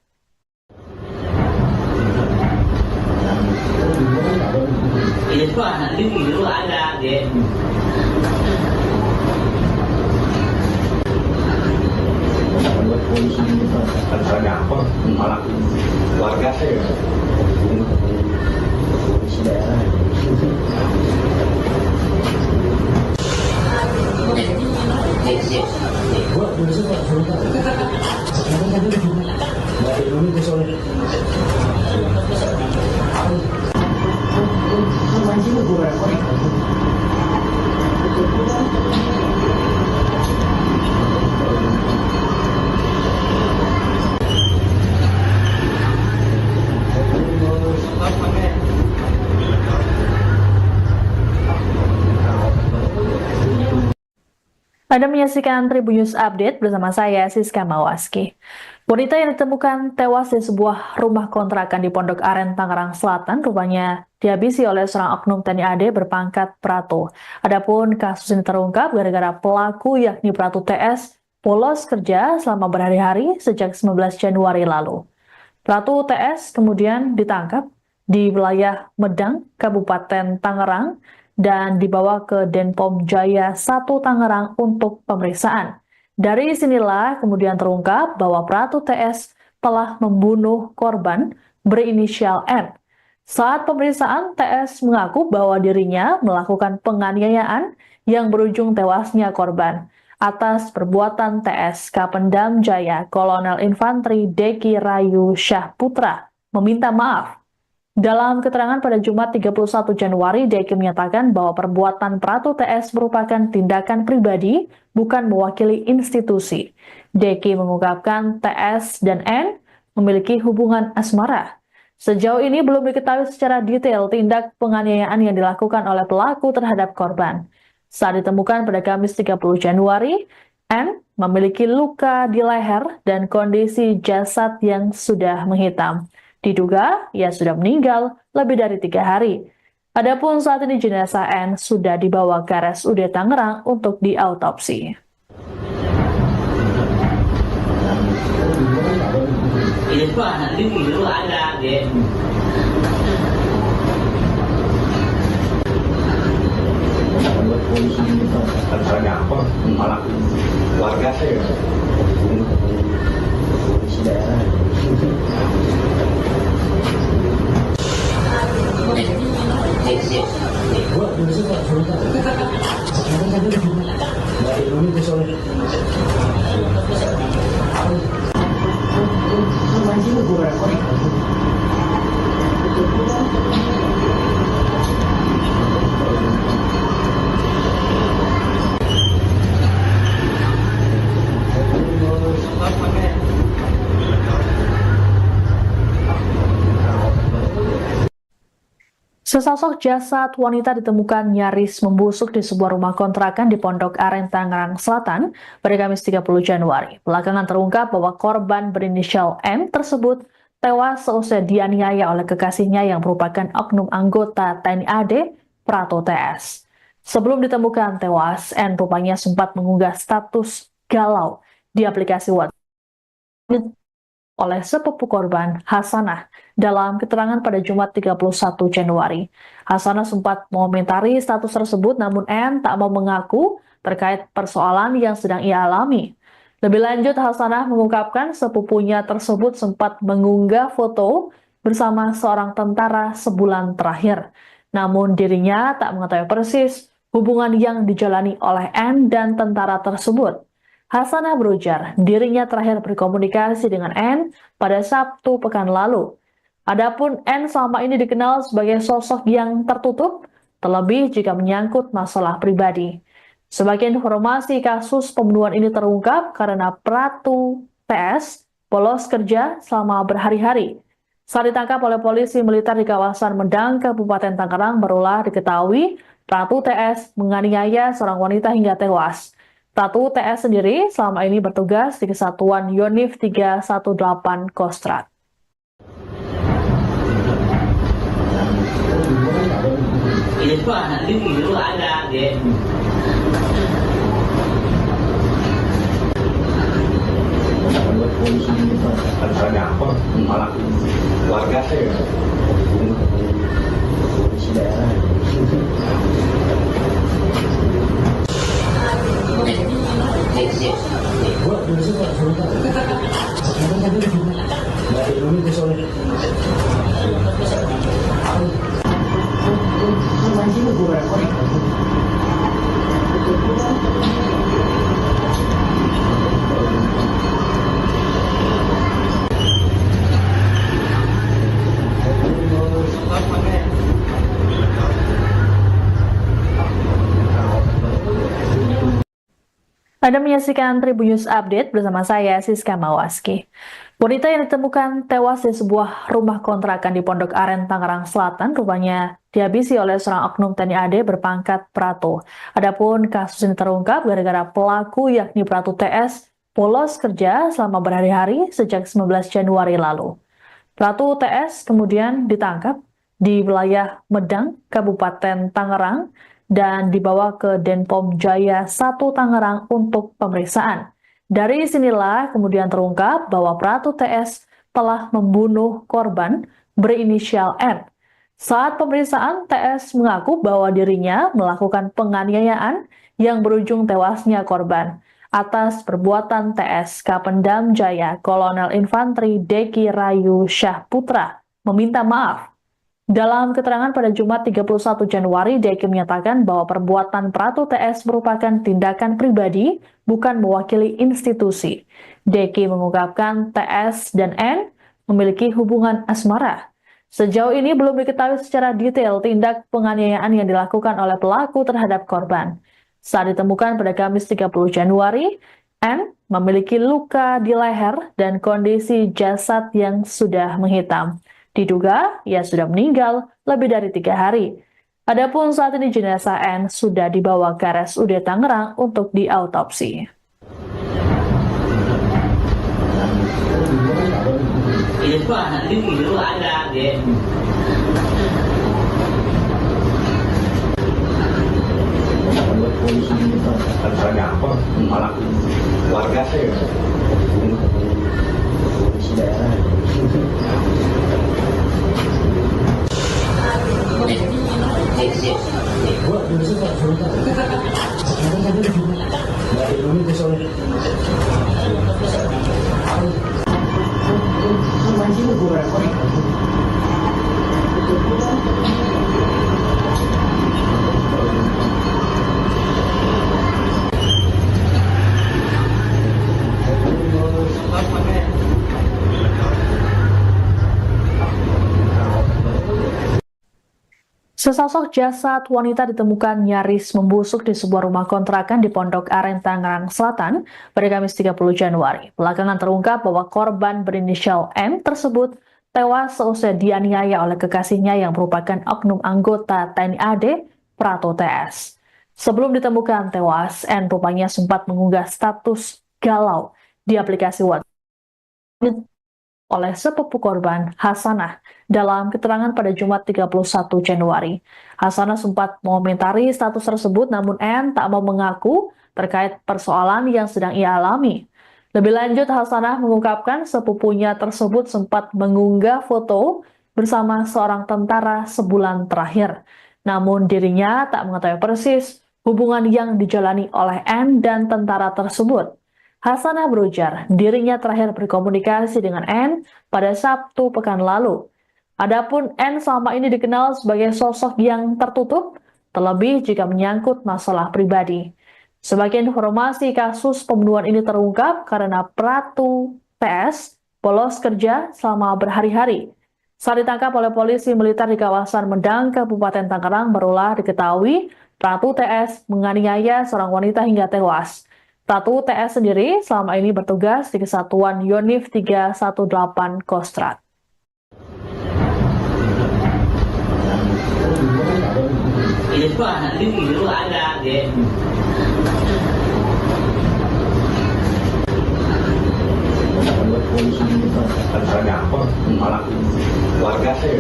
Ini tuh anak ini dulu ada, ya. Buat polisi kita antara gampang malah warga saya polisi daerah. Buat polisi Pak, sebentar. Sekarang tadi di sini. Nggak ada Indonesia soalnya. Mancingnya gue repot. Anda menyaksikan Tribun News Update bersama saya, Siska Mawaski. Wanita yang ditemukan tewas di sebuah rumah kontrakan di Pondok Aren, Tangerang Selatan, rupanya dihabisi oleh seorang oknum TNI AD berpangkat Prato. Adapun kasus ini terungkap gara-gara pelaku yakni Pratu TS bolos kerja selama berhari-hari sejak 19 Januari lalu. Pratu TS kemudian ditangkap di wilayah Medang, Kabupaten Tangerang, dan dibawa ke Denpom Jaya 1 Tangerang untuk pemeriksaan. Dari sinilah kemudian terungkap bahwa Pratu TS telah membunuh korban berinisial N. Saat pemeriksaan, TS mengaku bahwa dirinya melakukan penganiayaan yang berujung tewasnya korban. Atas perbuatan TS, Kapendam Jaya Kolonel Infanteri Deki Rayu Syah Putra meminta maaf. Dalam keterangan pada Jumat 31 Januari, Deki menyatakan bahwa perbuatan Pratu TS merupakan tindakan pribadi, bukan mewakili institusi. Deki mengungkapkan TS dan N memiliki hubungan asmara. Sejauh ini belum diketahui secara detail tindak penganiayaan yang dilakukan oleh pelaku terhadap korban. Saat ditemukan pada Kamis 30 Januari, N memiliki luka di leher dan kondisi jasad yang sudah menghitam. Diduga ia sudah meninggal lebih dari 3 hari. Adapun saat ini jenazah N sudah dibawa ke RSUD Tangerang untuk diautopsi. Ini tuh Itu anak ini dulu ada, deh. Buat polisi itu antara gampang malah warga saya polisi daerah. Buat polisi tak cerita. Sekarang kan dia dari Indonesia soalnya. Sesosok jasad wanita ditemukan nyaris membusuk di sebuah rumah kontrakan di Pondok Aren, Tangerang Selatan pada Kamis 30 Januari. Belakangan terungkap bahwa korban berinisial M tersebut tewas seusai dianiaya oleh kekasihnya yang merupakan oknum anggota TNI AD Prato TS. Sebelum ditemukan tewas, N rupanya sempat mengunggah status galau di aplikasi WhatsApp oleh sepupu korban, Hasanah, dalam keterangan pada Jumat 31 Januari. Hasanah sempat mengomentari status tersebut, namun N tak mau mengaku terkait persoalan yang sedang ia alami. Lebih lanjut, Hasanah mengungkapkan sepupunya tersebut sempat mengunggah foto bersama seorang tentara sebulan terakhir. Namun dirinya tak mengetahui persis hubungan yang dijalani oleh N dan tentara tersebut. Hasanah berujar, dirinya terakhir berkomunikasi dengan N pada Sabtu pekan lalu. Adapun N selama ini dikenal sebagai sosok yang tertutup, terlebih jika menyangkut masalah pribadi. Sebagai informasi, kasus pembunuhan ini terungkap karena Pratu TS bolos kerja selama berhari-hari. Saat ditangkap oleh polisi militer di kawasan Medang, Kabupaten Tangerang, barulah diketahui Pratu TS menganiaya seorang wanita hingga tewas. Pratu TS sendiri selama ini bertugas di Kesatuan Yonif 318 Kostrad. Itu anak ini dulu ada, deh. Buat polisi itu antara gampang malah warga saya polisi daerah. Buat polisi tak cerita. Sekarang kan dia dari Indonesia soalnya. Anda menyaksikan Tribun News Update bersama saya, Siska Mawaski. Wanita yang ditemukan tewas di sebuah rumah kontrakan di Pondok Aren, Tangerang Selatan, rupanya dihabisi oleh seorang oknum TNI AD berpangkat Prato. Adapun kasus ini terungkap gara-gara pelaku yakni Pratu TS bolos kerja selama berhari-hari sejak 19 Januari lalu. Pratu TS kemudian ditangkap di wilayah Medang, Kabupaten Tangerang, dan dibawa ke Denpom Jaya 1 Tangerang untuk pemeriksaan. Dari sinilah kemudian terungkap bahwa Pratu TS telah membunuh korban berinisial N. Saat pemeriksaan, TS mengaku bahwa dirinya melakukan penganiayaan yang berujung tewasnya korban. Atas perbuatan TS, Kapendam Jaya Kolonel Infanteri Deki Rayu Syahputra meminta maaf. Dalam keterangan pada Jumat 31 Januari, Deki menyatakan bahwa perbuatan Pratu TS merupakan tindakan pribadi, bukan mewakili institusi. Deki mengungkapkan TS dan N memiliki hubungan asmara. Sejauh ini belum diketahui secara detail tindak penganiayaan yang dilakukan oleh pelaku terhadap korban. Saat ditemukan pada Kamis 30 Januari, N memiliki luka di leher dan kondisi jasad yang sudah menghitam. Diduga ia sudah meninggal lebih dari 3 hari. Adapun saat ini jenazah N sudah dibawa ke RSUD Tangerang untuk diautopsi. Itu anak ini dulu ada, deh. Buat polisi itu antara gampang malah warga saya polisi daerah. Sesosok jasad wanita ditemukan nyaris membusuk di sebuah rumah kontrakan di Pondok Aren, Tangerang Selatan pada Kamis 30 Januari. Belakangan terungkap bahwa korban berinisial M tersebut tewas seusai dianiaya oleh kekasihnya yang merupakan oknum anggota TNI AD Prato TS. Sebelum ditemukan tewas, N rupanya sempat mengunggah status galau di aplikasi WhatsApp oleh sepupu korban, Hasanah, dalam keterangan pada Jumat 31 Januari. Hasanah sempat mengomentari status tersebut, namun N tak mau mengaku terkait persoalan yang sedang ia alami. Lebih lanjut, Hasanah mengungkapkan sepupunya tersebut sempat mengunggah foto bersama seorang tentara sebulan terakhir. Namun dirinya tak mengetahui persis hubungan yang dijalani oleh N dan tentara tersebut. Hasanah berujar, dirinya terakhir berkomunikasi dengan N pada Sabtu pekan lalu. Adapun N selama ini dikenal sebagai sosok yang tertutup, terlebih jika menyangkut masalah pribadi. Sebagai informasi, kasus pembunuhan ini terungkap karena Pratu TS bolos kerja selama berhari-hari. Saat ditangkap oleh polisi militer di kawasan Medang, Kabupaten Tangerang, barulah diketahui Pratu TS menganiaya seorang wanita hingga tewas. Pratu TS sendiri selama ini bertugas di Kesatuan Yonif 318 Kostrad. Ini tuh anak ini dulu ada, deh. Antara gampang, malah warga saya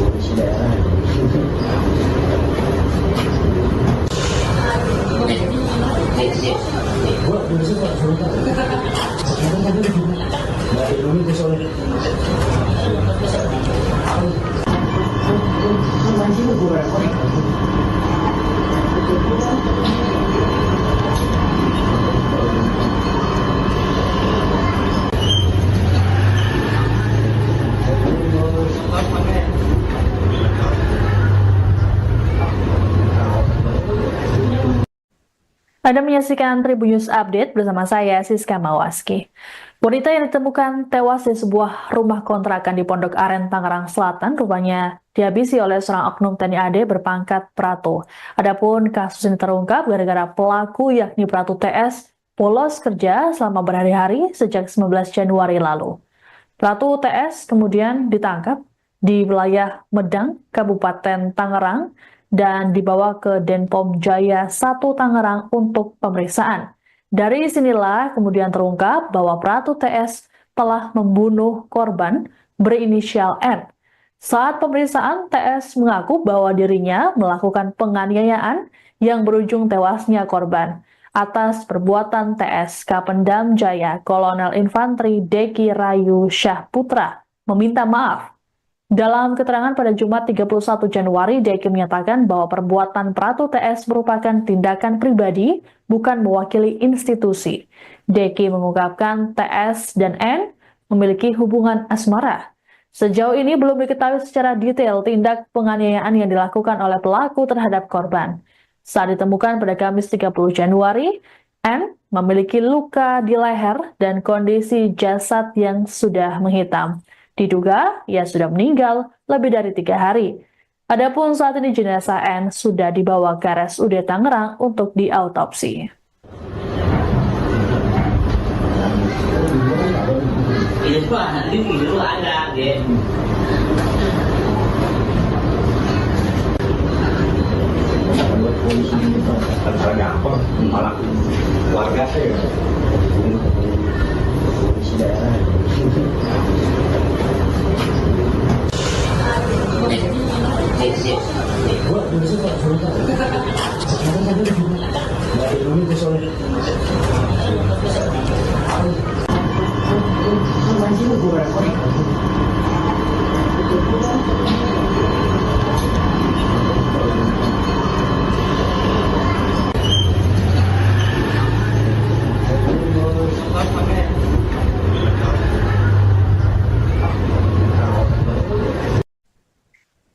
polisi daerah. Buat polisi Pak, sebentar. Sekarang tadi di mana? Dari dulu ke sore. Mancing gue repot. Anda menyaksikan Tribun News Update bersama saya, Siska Mawaski. Wanita yang ditemukan tewas di sebuah rumah kontrakan di Pondok Aren, Tangerang Selatan, rupanya dihabisi oleh seorang oknum TNI AD berpangkat Prato. Adapun kasus ini terungkap gara-gara pelaku yakni Pratu TS bolos kerja selama berhari-hari sejak 19 Januari lalu. Pratu TS kemudian ditangkap di wilayah Medang, Kabupaten Tangerang, dan dibawa ke Denpom Jaya 1 Tangerang untuk pemeriksaan. Dari sinilah kemudian terungkap bahwa Pratu TS telah membunuh korban berinisial N. Saat pemeriksaan, TS mengaku bahwa dirinya melakukan penganiayaan yang berujung tewasnya korban. Atas perbuatan TS, Kapendam Jaya Kolonel Infanteri Deki Rayu Syah Putra meminta maaf. Dalam keterangan pada Jumat 31 Januari, Deki menyatakan bahwa perbuatan Pratu TS merupakan tindakan pribadi, bukan mewakili institusi. Deki mengungkapkan TS dan N memiliki hubungan asmara. Sejauh ini belum diketahui secara detail tindak penganiayaan yang dilakukan oleh pelaku terhadap korban. Saat ditemukan pada Kamis 30 Januari, N memiliki luka di leher dan kondisi jasad yang sudah menghitam. Diduga ia sudah meninggal lebih dari 3 hari. Adapun saat ini jenazah N sudah dibawa ke RSUD Tangerang untuk diautopsi. Ini tuh anak ini dulu ada, deh. Buat polisi antara gampang, malah warga saya polisi daerah. Buat polisi Pak, sebentar. Sekarang tadi di mana? Dari dulu ke sore. Mancing gue repot.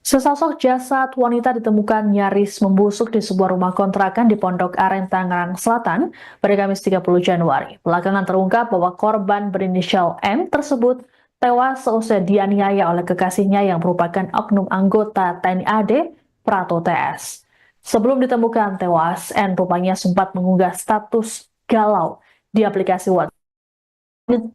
Sesosok jasad wanita ditemukan nyaris membusuk di sebuah rumah kontrakan di Pondok Aren, Tangerang Selatan pada Kamis 30 Januari. Belakangan terungkap bahwa korban berinisial M tersebut tewas seusai dianiaya oleh kekasihnya yang merupakan oknum anggota TNI AD Prato TS. Sebelum ditemukan tewas, N rupanya sempat mengunggah status galau di aplikasi WhatsApp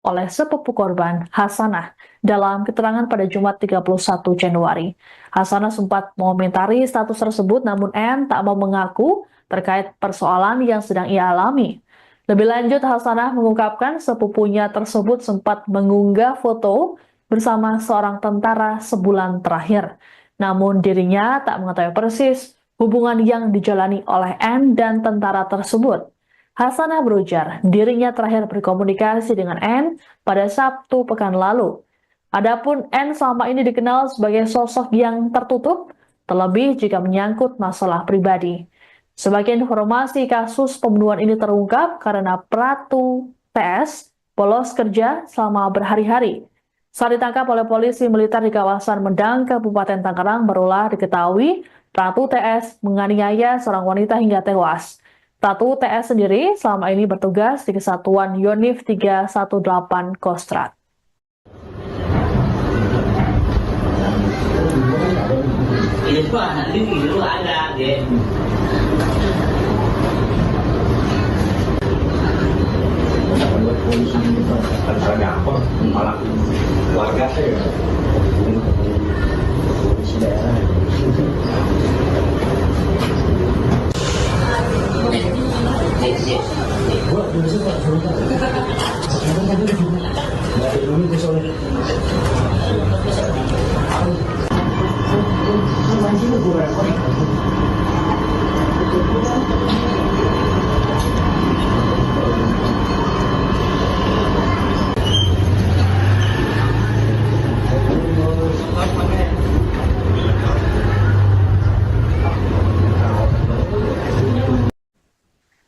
oleh sepupu korban, Hasanah, dalam keterangan pada Jumat 31 Januari. Hasanah sempat mengomentari status tersebut, namun N tak mau mengaku terkait persoalan yang sedang ia alami. Lebih lanjut, Hasanah mengungkapkan sepupunya tersebut sempat mengunggah foto bersama seorang tentara sebulan terakhir. Namun dirinya tak mengetahui persis hubungan yang dijalani oleh N dan tentara tersebut. Hasanah berujar, dirinya terakhir berkomunikasi dengan N pada Sabtu pekan lalu. Adapun N selama ini dikenal sebagai sosok yang tertutup, terlebih jika menyangkut masalah pribadi. Sebagai informasi, kasus pembunuhan ini terungkap karena Pratu TS bolos kerja selama berhari-hari. Saat ditangkap oleh polisi militer di kawasan Medang, Kabupaten Tangerang, barulah diketahui Pratu TS menganiaya seorang wanita hingga tewas. Pratu TS sendiri selama ini bertugas di Kesatuan Yonif 318 Kostrad. Ini pak nanti dulu ada deh. Buat polisi harus ada apa? Malah warga saya polisi daerah. Gua bisa tak cerita. Sekarang tadi di sini. Dari dulu ke soalnya. Mancing gue repot.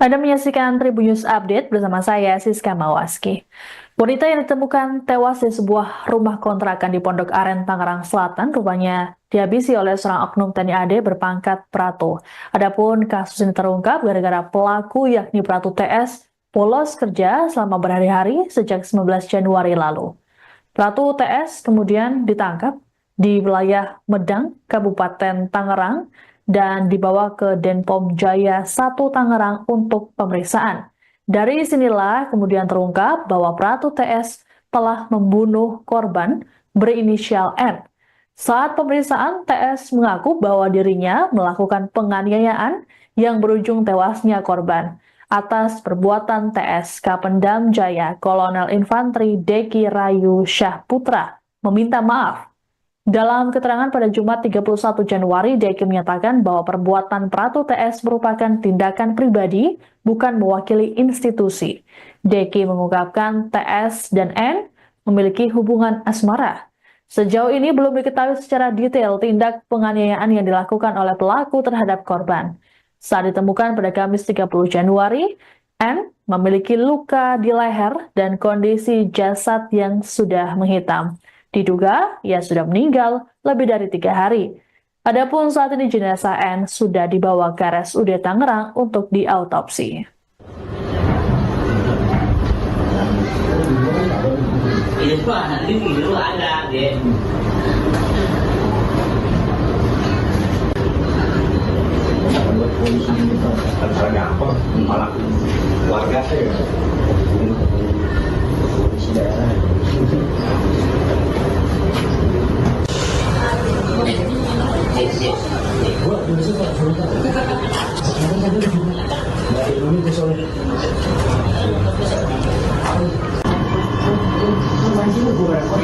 Anda menyaksikan Tribun News Update bersama saya, Siska Mawaski. Wanita yang ditemukan tewas di sebuah rumah kontrakan di Pondok Aren, Tangerang Selatan, rupanya dihabisi oleh seorang oknum TNI AD berpangkat Prato. Adapun kasus ini terungkap gara-gara pelaku yakni Pratu TS bolos kerja selama berhari-hari sejak 19 Januari lalu. Pratu TS kemudian ditangkap di wilayah Medang, Kabupaten Tangerang, dan dibawa ke Denpom Jaya 1 Tangerang untuk pemeriksaan. Dari sinilah kemudian terungkap bahwa Pratu TS telah membunuh korban berinisial N. Saat pemeriksaan, TS mengaku bahwa dirinya melakukan penganiayaan yang berujung tewasnya korban. Atas perbuatan TS, Kapendam Jaya Kolonel Infanteri Deki Rayu Syah Putra meminta maaf. Dalam keterangan pada Jumat 31 Januari, Deki menyatakan bahwa perbuatan Pratu TS merupakan tindakan pribadi, bukan mewakili institusi. Deki mengungkapkan TS dan N memiliki hubungan asmara. Sejauh ini belum diketahui secara detail tindak penganiayaan yang dilakukan oleh pelaku terhadap korban. Saat ditemukan pada Kamis 30 Januari, N memiliki luka di leher dan kondisi jasad yang sudah menghitam. Diduga ia sudah meninggal lebih dari 3 hari. Adapun saat ini jenazah N sudah dibawa ke RSUD Tangerang untuk diautopsi. Ini pak nanti dulu ada deh. Buat polisi harus ada apa? Malah warga saya polisi daerah. Gua bisa tak cerita. Sekarang tadi di sini. Dari dulu ke soalnya. Mancing gue repot.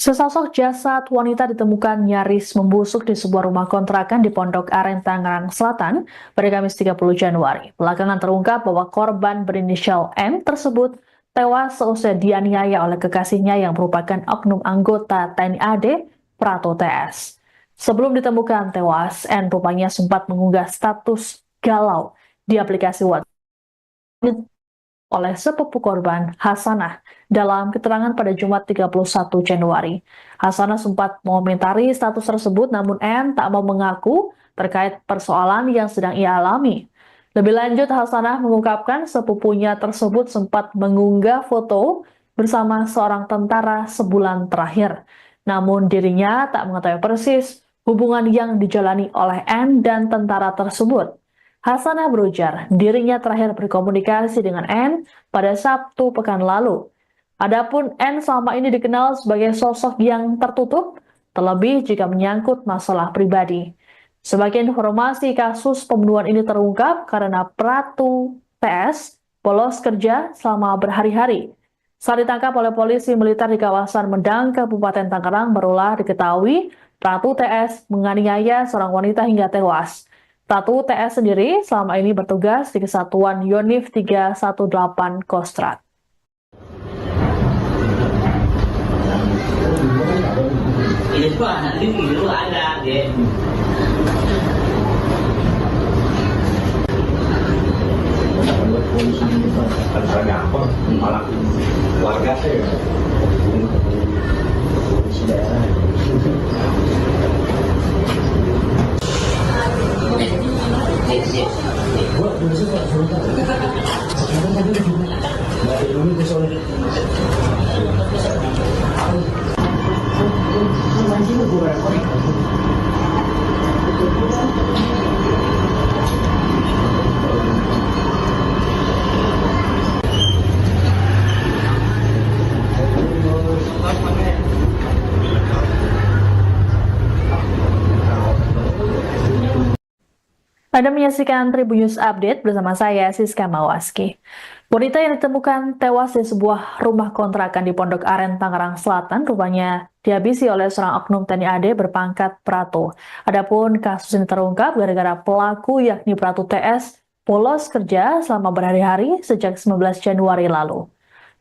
Sesosok jasad wanita ditemukan nyaris membusuk di sebuah rumah kontrakan di Pondok Aren, Tangerang Selatan pada Kamis 30 Januari. Belakangan terungkap bahwa korban berinisial M tersebut tewas seusai dianiaya oleh kekasihnya yang merupakan oknum anggota TNI AD Prato TS. Sebelum ditemukan tewas, N rupanya sempat mengunggah status galau di aplikasi WhatsApp oleh sepupu korban, Hasanah, dalam keterangan pada Jumat 31 Januari. Hasanah sempat mengomentari status tersebut, namun N tak mau mengaku terkait persoalan yang sedang ia alami. Lebih lanjut, Hasanah mengungkapkan sepupunya tersebut sempat mengunggah foto bersama seorang tentara sebulan terakhir. Namun dirinya tak mengetahui persis hubungan yang dijalani oleh N dan tentara tersebut. Hasanah berujar, dirinya terakhir berkomunikasi dengan N pada Sabtu pekan lalu. Adapun N selama ini dikenal sebagai sosok yang tertutup, terlebih jika menyangkut masalah pribadi. Sebagai informasi, kasus pembunuhan ini terungkap karena Pratu TS bolos kerja selama berhari-hari. Saat ditangkap oleh polisi militer di kawasan Medang, Kabupaten Tangerang, barulah diketahui Pratu TS menganiaya seorang wanita hingga tewas. Pratu TS sendiri selama ini bertugas di Kesatuan Yonif 318 Kostrad. Ini pak nanti dulu ada deh. Antara gampang, malah warga saya polisi daerah. Gua dulu sih Pak, sebentar. Sekarang tadi di sini. Nggak ada dulu tuh soalnya. Anjing gue repot. Anda menyaksikan Tribun News Update bersama saya, Siska Mawaski. Wanita yang ditemukan tewas di sebuah rumah kontrakan di Pondok Aren, Tangerang Selatan, rupanya dihabisi oleh seorang oknum TNI AD berpangkat Prato. Adapun kasus ini terungkap gara-gara pelaku yakni Pratu TS bolos kerja selama berhari-hari sejak 19 Januari lalu.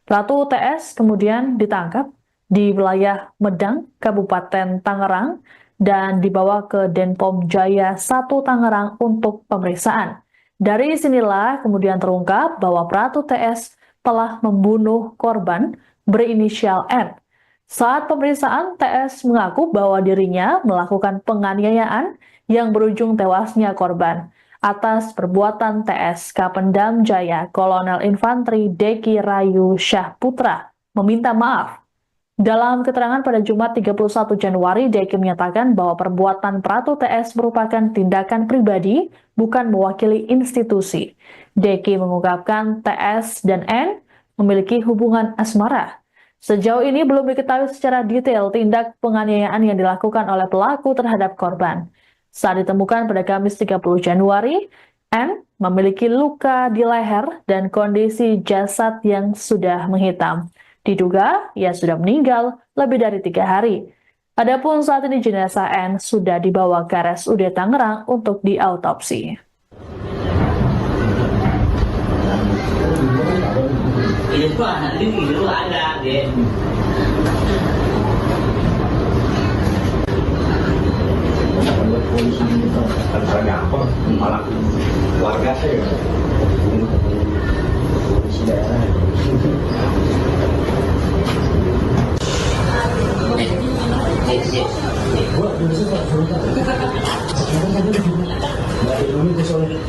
Pratu TS kemudian ditangkap di wilayah Medang, Kabupaten Tangerang, dan dibawa ke Denpom Jaya 1 Tangerang untuk pemeriksaan. Dari sinilah kemudian terungkap bahwa Pratu TS telah membunuh korban berinisial N. Saat pemeriksaan, TS mengaku bahwa dirinya melakukan penganiayaan yang berujung tewasnya korban. Atas perbuatan TS, Kapendam Jaya Kolonel Infanteri Deki Rayu Syah Putra meminta maaf. Dalam keterangan pada Jumat 31 Januari, Deki menyatakan bahwa perbuatan Pratu TS merupakan tindakan pribadi, bukan mewakili institusi. Deki mengungkapkan TS dan N memiliki hubungan asmara. Sejauh ini belum diketahui secara detail tindak penganiayaan yang dilakukan oleh pelaku terhadap korban. Saat ditemukan pada Kamis 30 Januari, N memiliki luka di leher dan kondisi jasad yang sudah menghitam. Diduga ia sudah meninggal lebih dari 3 hari. Adapun saat ini jenazah N sudah dibawa ke RSUD Tangerang untuk diautopsi. Ini pak nanti dulu ada deh. Polisi antara gampang, malah warga saya polisi daerah. Gua dulu sih Pak, sebentar. Sekarang tadi di sini. Nggak ada dulu tuh soalnya.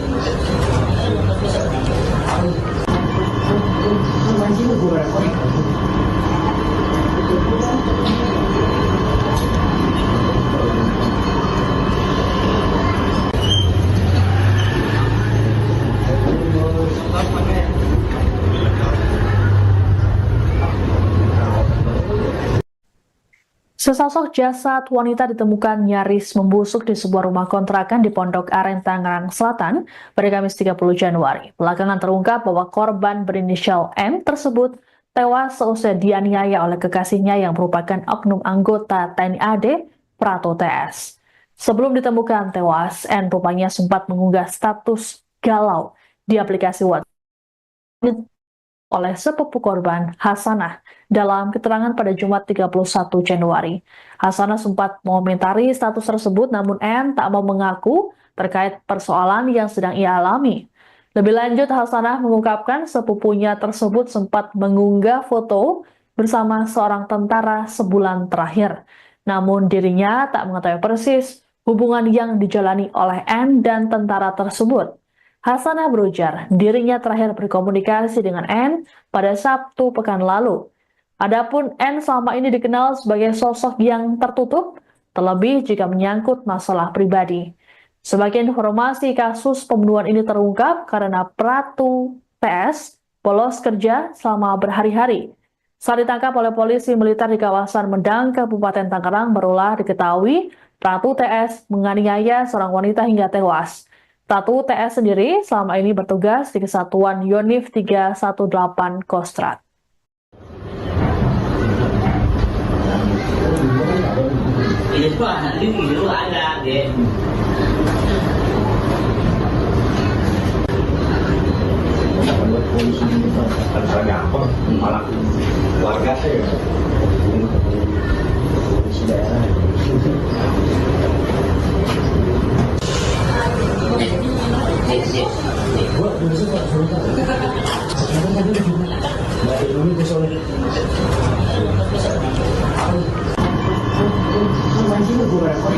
Anjing gue repot. Sesosok jasad wanita ditemukan nyaris membusuk di sebuah rumah kontrakan di Pondok Aren, Tangerang Selatan pada Kamis 30 Januari. Belakangan terungkap bahwa korban berinisial M tersebut tewas seusai dianiaya oleh kekasihnya yang merupakan oknum anggota TNI AD Prato TS. Sebelum ditemukan tewas, N rupanya sempat mengunggah status galau di aplikasi WhatsApp oleh sepupu korban, Hasanah. Dalam keterangan pada Jumat 31 Januari, Hasanah sempat mengomentari status tersebut, namun N tak mau mengaku terkait persoalan yang sedang ia alami. Lebih lanjut, Hasanah mengungkapkan sepupunya tersebut sempat mengunggah foto bersama seorang tentara sebulan terakhir. Namun dirinya tak mengetahui persis hubungan yang dijalani oleh N dan tentara tersebut. Hasanah berujar, dirinya terakhir berkomunikasi dengan N pada Sabtu pekan lalu. Adapun N selama ini dikenal sebagai sosok yang tertutup, terlebih jika menyangkut masalah pribadi. Sebagai informasi, kasus pembunuhan ini terungkap karena Pratu TS bolos kerja selama berhari-hari. Saat ditangkap oleh polisi militer di kawasan Medang, Kabupaten Tangerang, barulah diketahui Pratu TS menganiaya seorang wanita hingga tewas. Pratu TS sendiri selama ini bertugas di Kesatuan Yonif 318 Kostrad. Ini tuh anak ini dulu ada deh. Buat polisi ini kan gampang, malah warga saya polisi daerah. Gua dulu suka cerita. Sekarang tadi di mana? Nggak ada dulu soalnya. Mancing gue rekor.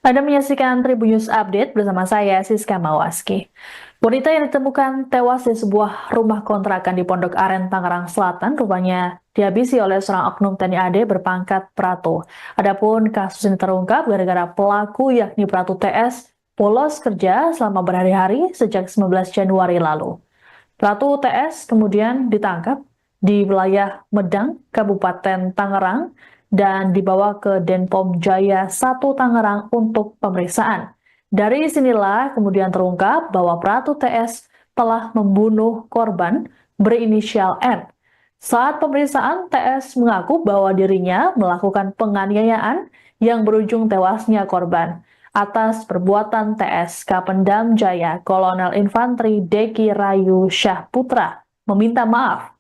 Anda menyaksikan Tribun News Update bersama saya, Siska Mawaski. Wanita yang ditemukan tewas di sebuah rumah kontrakan di Pondok Aren, Tangerang Selatan, rupanya dihabisi oleh seorang oknum TNI AD berpangkat Pratu. Adapun kasus ini terungkap gara-gara pelaku yakni Pratu TS bolos kerja selama berhari-hari sejak 19 Januari lalu. Pratu TS kemudian ditangkap di wilayah Medang, Kabupaten Tangerang, dan dibawa ke Denpom Jaya 1 Tangerang untuk pemeriksaan. Dari sinilah kemudian terungkap bahwa Pratu TS telah membunuh korban berinisial N. Saat pemeriksaan, TS mengaku bahwa dirinya melakukan penganiayaan yang berujung tewasnya korban. Atas perbuatan TS, Kapendam Jaya Kolonel Infanteri Deki Rayu Syah Putra meminta maaf.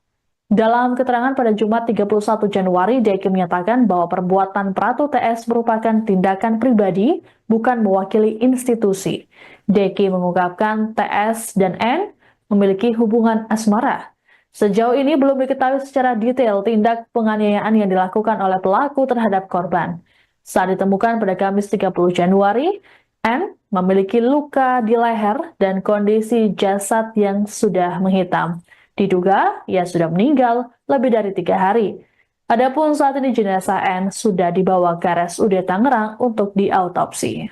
Dalam keterangan pada Jumat 31 Januari, Deki menyatakan bahwa perbuatan Pratu TS merupakan tindakan pribadi, bukan mewakili institusi. Deki mengungkapkan TS dan N memiliki hubungan asmara. Sejauh ini belum diketahui secara detail tindak penganiayaan yang dilakukan oleh pelaku terhadap korban. Saat ditemukan pada Kamis 30 Januari, N memiliki luka di leher dan kondisi jasad yang sudah menghitam. Diduga ia sudah meninggal lebih dari 3 hari. Adapun saat ini jenazah N sudah dibawa ke RSUD Tangerang untuk diautopsi.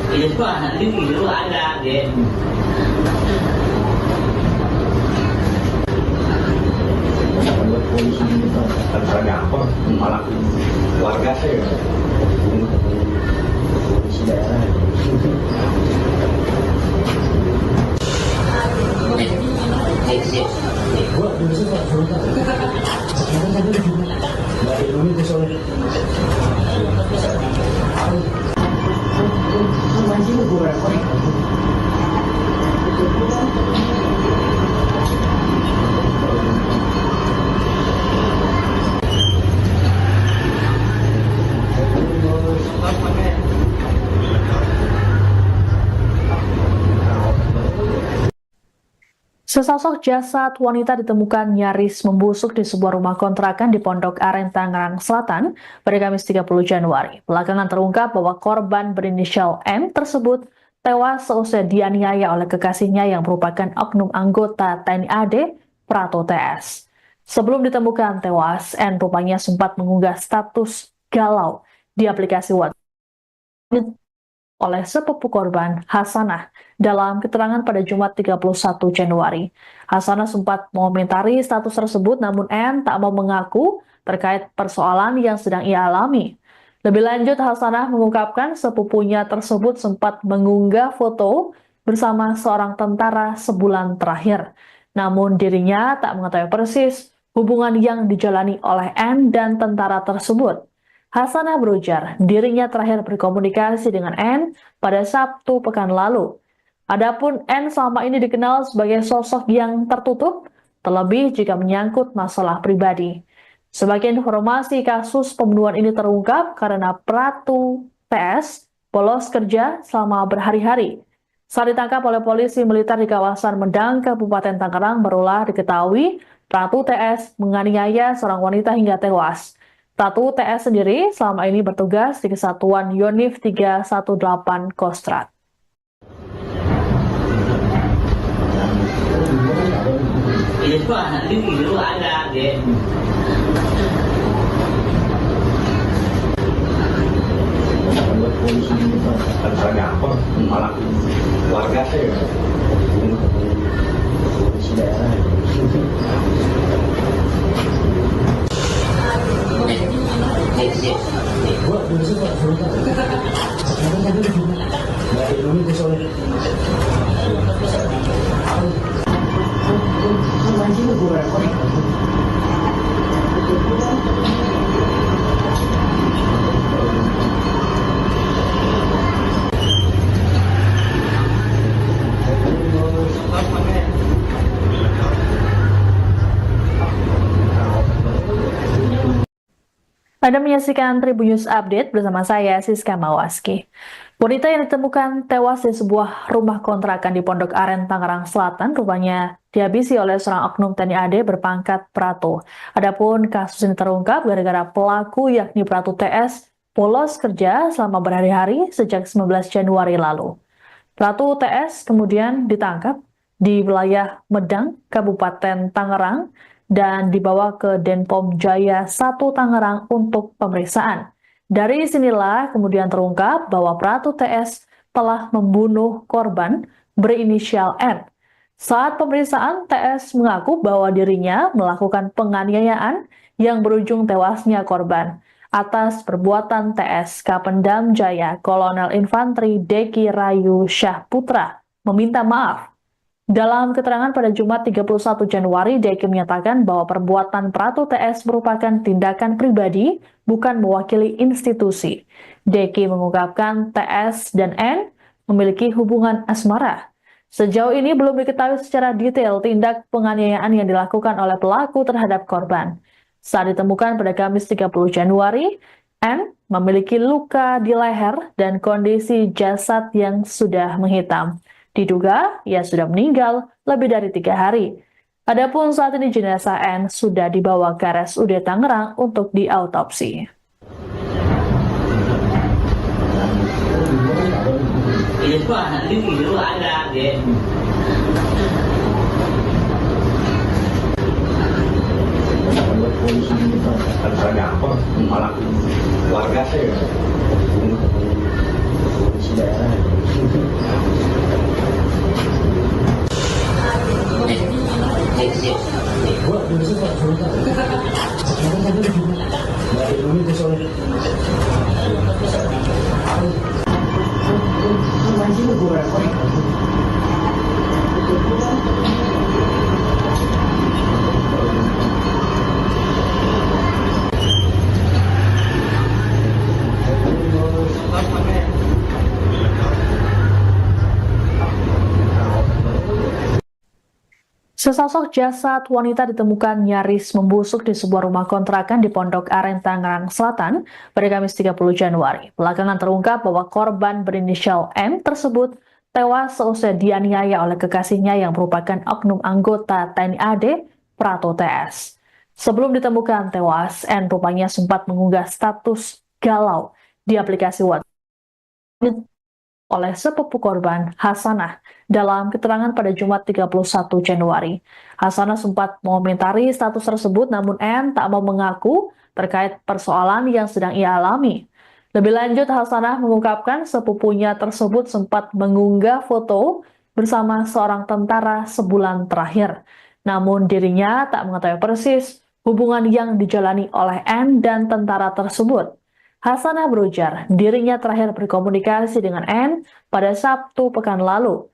Ini tuh anak ini dulu ada deh. Buat polisi ini kan gampang, malah warga saya polisi daerah. Gua dulu suka cerita. Sekarang tadi di mana? Nggak ada dulu soalnya. Mancing gue rekor. Sesosok jasad wanita ditemukan nyaris membusuk di sebuah rumah kontrakan di Pondok Aren, Tangerang Selatan pada Kamis 30 Januari. Belakangan terungkap bahwa korban berinisial M tersebut tewas seusai dianiaya oleh kekasihnya yang merupakan oknum anggota TNI AD Pratu TS. Sebelum ditemukan tewas, N rupanya sempat mengunggah status galau di aplikasi WhatsApp oleh sepupu korban, Hasanah. Dalam keterangan pada Jumat 31 Januari, Hasanah sempat mengomentari status tersebut, namun N tak mau mengaku terkait persoalan yang sedang ia alami. Lebih lanjut, Hasanah mengungkapkan sepupunya tersebut sempat mengunggah foto bersama seorang tentara sebulan terakhir. Namun dirinya tak mengetahui persis hubungan yang dijalani oleh N dan tentara tersebut. Hasanah berujar dirinya terakhir berkomunikasi dengan N pada Sabtu pekan lalu. Adapun N selama ini dikenal sebagai sosok yang tertutup, terlebih jika menyangkut masalah pribadi. Sebagai informasi, kasus pembunuhan ini terungkap karena Pratu TS bolos kerja selama berhari-hari. Saat ditangkap oleh polisi militer di kawasan Medang, Kabupaten Tangerang, barulah diketahui Pratu TS menganiaya seorang wanita hingga tewas. Pratu TS sendiri selama ini bertugas di Kesatuan Yonif 318 Kostrad. Ini Pak, nanti dulu ada, deh. Buat polisi ini ada apa? Malah warga saya polisi daerah. Gua dulu sih Pak, sebentar. Sekarang tadi di sini. Nggak ada dulu soalnya. Anjing gue repot. Anda menyaksikan Tribun News Update bersama saya, Siska Mawaski. Wanita yang ditemukan tewas di sebuah rumah kontrakan di Pondok Aren, Tangerang Selatan, rupanya dihabisi oleh seorang oknum TNI AD berpangkat Pratu. Adapun kasus ini terungkap gara-gara pelaku yakni Pratu TS bolos kerja selama berhari-hari sejak 19 Januari lalu. Pratu TS kemudian ditangkap di wilayah Medang, Kabupaten Tangerang, dan dibawa ke Denpom Jaya 1 Tangerang untuk pemeriksaan. Dari sinilah kemudian terungkap bahwa Pratu TS telah membunuh korban berinisial N. Saat pemeriksaan, TS mengaku bahwa dirinya melakukan penganiayaan yang berujung tewasnya korban. Atas perbuatan TS, Kapendam Jaya Kolonel Infanteri Deki Rayu Syah Putra meminta maaf. Dalam keterangan pada Jumat 31 Januari, Deki menyatakan bahwa perbuatan Pratu TS merupakan tindakan pribadi, bukan mewakili institusi. Deki mengungkapkan TS dan N memiliki hubungan asmara. Sejauh ini belum diketahui secara detail tindak penganiayaan yang dilakukan oleh pelaku terhadap korban. Saat ditemukan pada Kamis 30 Januari, N memiliki luka di leher dan kondisi jasad yang sudah menghitam. Diduga ia sudah meninggal lebih dari 3 hari. Adapun saat ini jenazah N sudah dibawa ke RSUD Tangerang untuk diautopsi. Ini Pak, nanti dulu ada, deh. Buat polisi ini ada apa? Malah warga saya polisi daerah. Gua dulu sih Pak, sebentar. Sekarang tadi di sini. Nggak ada dulu soalnya. Anjing gue repot. Sesosok jasad wanita ditemukan nyaris membusuk di sebuah rumah kontrakan di Pondok Aren, Tangerang Selatan pada Kamis 30 Januari. Belakangan terungkap bahwa korban berinisial M tersebut tewas seusai dianiaya oleh kekasihnya yang merupakan oknum anggota TNI AD Pratu TS. Sebelum ditemukan tewas, N rupanya sempat mengunggah status galau di aplikasi WhatsApp oleh sepupu korban, Hasanah, dalam keterangan pada Jumat 31 Januari. Hasanah sempat mengomentari status tersebut, namun N tak mau mengaku terkait persoalan yang sedang ia alami. Lebih lanjut, Hasanah mengungkapkan sepupunya tersebut sempat mengunggah foto bersama seorang tentara sebulan terakhir. Namun dirinya tak mengetahui persis hubungan yang dijalani oleh N dan tentara tersebut. Hasanah berujar dirinya terakhir berkomunikasi dengan N pada Sabtu pekan lalu.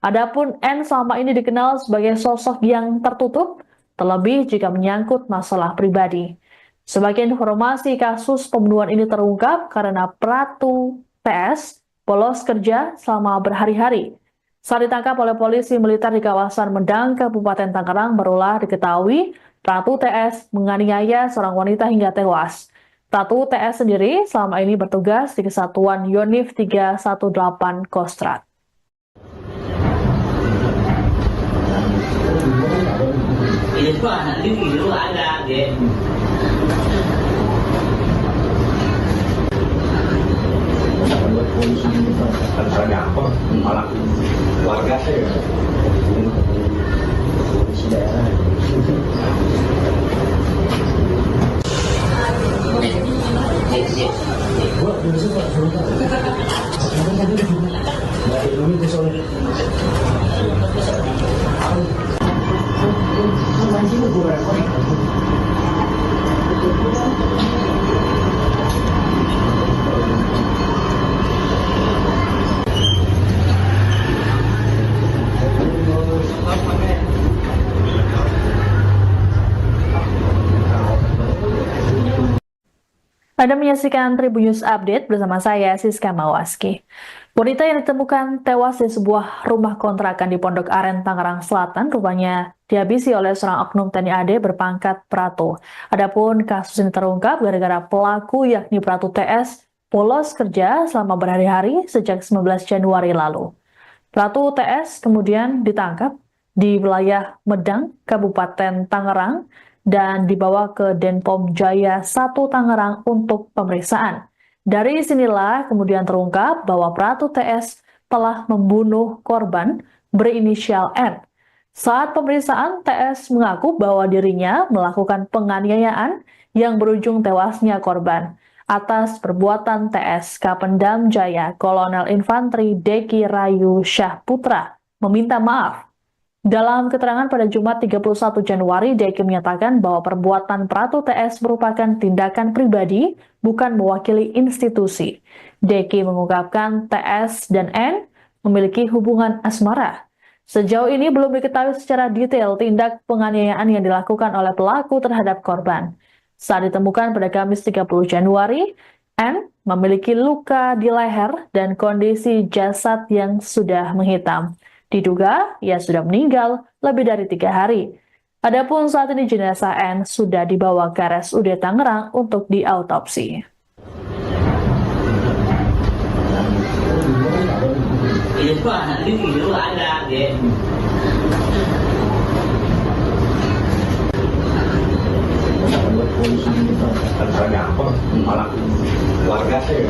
Adapun N selama ini dikenal sebagai sosok yang tertutup, terlebih jika menyangkut masalah pribadi. Sebagai informasi, kasus pembunuhan ini terungkap karena Pratu TS bolos kerja selama berhari-hari. Saat ditangkap oleh polisi militer di kawasan Medang, Kabupaten Tangerang, barulah diketahui Pratu TS menganiaya seorang wanita hingga tewas. Pratu TS sendiri selama ini bertugas di Kesatuan Yonif 318 Kostrad. Ini tuh anak ini dulu ada, deh. Buat polisi ini ada apa? Malah warga saya polisi daerah. Gua dulu suka cerita. Sekarang tadi di sini. Nggak ada ini soalnya. Anjing gue rekor. Anda menyaksikan Tribun News Update bersama saya, Siska Mawaski. Wanita yang ditemukan tewas di sebuah rumah kontrakan di Pondok Aren, Tangerang Selatan, rupanya dihabisi oleh seorang oknum TNI AD berpangkat Pratu. Adapun kasus ini terungkap gara-gara pelaku yakni Pratu TS bolos kerja selama berhari-hari sejak 19 Januari lalu. Pratu TS kemudian ditangkap di wilayah Medang, Kabupaten Tangerang, dan dibawa ke Denpom Jaya 1 Tangerang untuk pemeriksaan. Dari sinilah kemudian terungkap bahwa Pratu TS telah membunuh korban berinisial N. Saat pemeriksaan, TS mengaku bahwa dirinya melakukan penganiayaan yang berujung tewasnya korban. Atas perbuatan TS, Kapendam Jaya Kolonel Infanteri Deki Rayu Syah Putra meminta maaf. Dalam keterangan pada Jumat 31 Januari, Deki menyatakan bahwa perbuatan Pratu TS merupakan tindakan pribadi, bukan mewakili institusi. Deki mengungkapkan TS dan N memiliki hubungan asmara. Sejauh ini belum diketahui secara detail tindak penganiayaan yang dilakukan oleh pelaku terhadap korban. Saat ditemukan pada Kamis 30 Januari, N memiliki luka di leher dan kondisi jasad yang sudah menghitam. Diduga ia sudah meninggal lebih dari 3 hari. Adapun saat ini jenazah N sudah dibawa ke RSUD Tangerang untuk diautopsi. Ini tuh anak ini dulu ada, deh. Buat polisi ini ada apa? Malah warga saya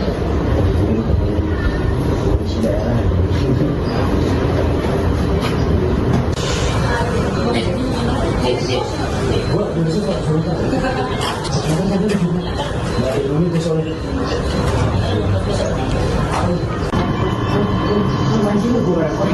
polisi daerah. Gua dulu suka cerita. Sekarang tadi di sini. Nggak ada ini soalnya. Anjing gue rekor.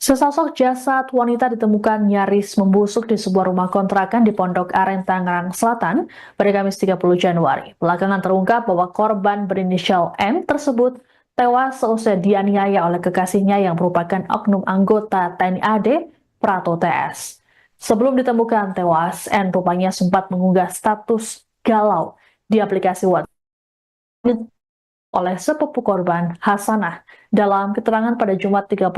Sesosok jasad wanita ditemukan nyaris membusuk di sebuah rumah kontrakan di Pondok Aren, Tangerang Selatan pada Kamis 30 Januari. Belakangan terungkap bahwa korban berinisial M tersebut tewas seusai dianiaya oleh kekasihnya yang merupakan oknum anggota TNI AD, Pratu TS. Sebelum ditemukan tewas, N rupanya sempat mengunggah status galau di aplikasi WhatsApp oleh sepupu korban, Hasanah. Dalam keterangan pada Jumat 31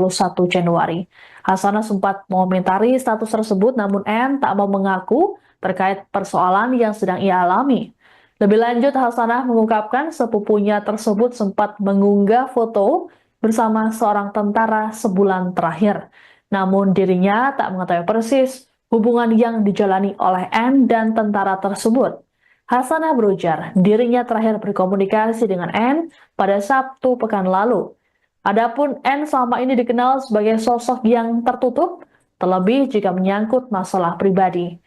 Januari, Hasanah sempat mengomentari status tersebut, namun N tak mau mengaku terkait persoalan yang sedang ia alami. Lebih lanjut, Hasanah mengungkapkan sepupunya tersebut sempat mengunggah foto bersama seorang tentara sebulan terakhir. Namun dirinya tak mengetahui persis hubungan yang dijalani oleh N dan tentara tersebut. Hasanah berujar dirinya terakhir berkomunikasi dengan N pada Sabtu pekan lalu. Adapun N selama ini dikenal sebagai sosok yang tertutup, terlebih jika menyangkut masalah pribadi.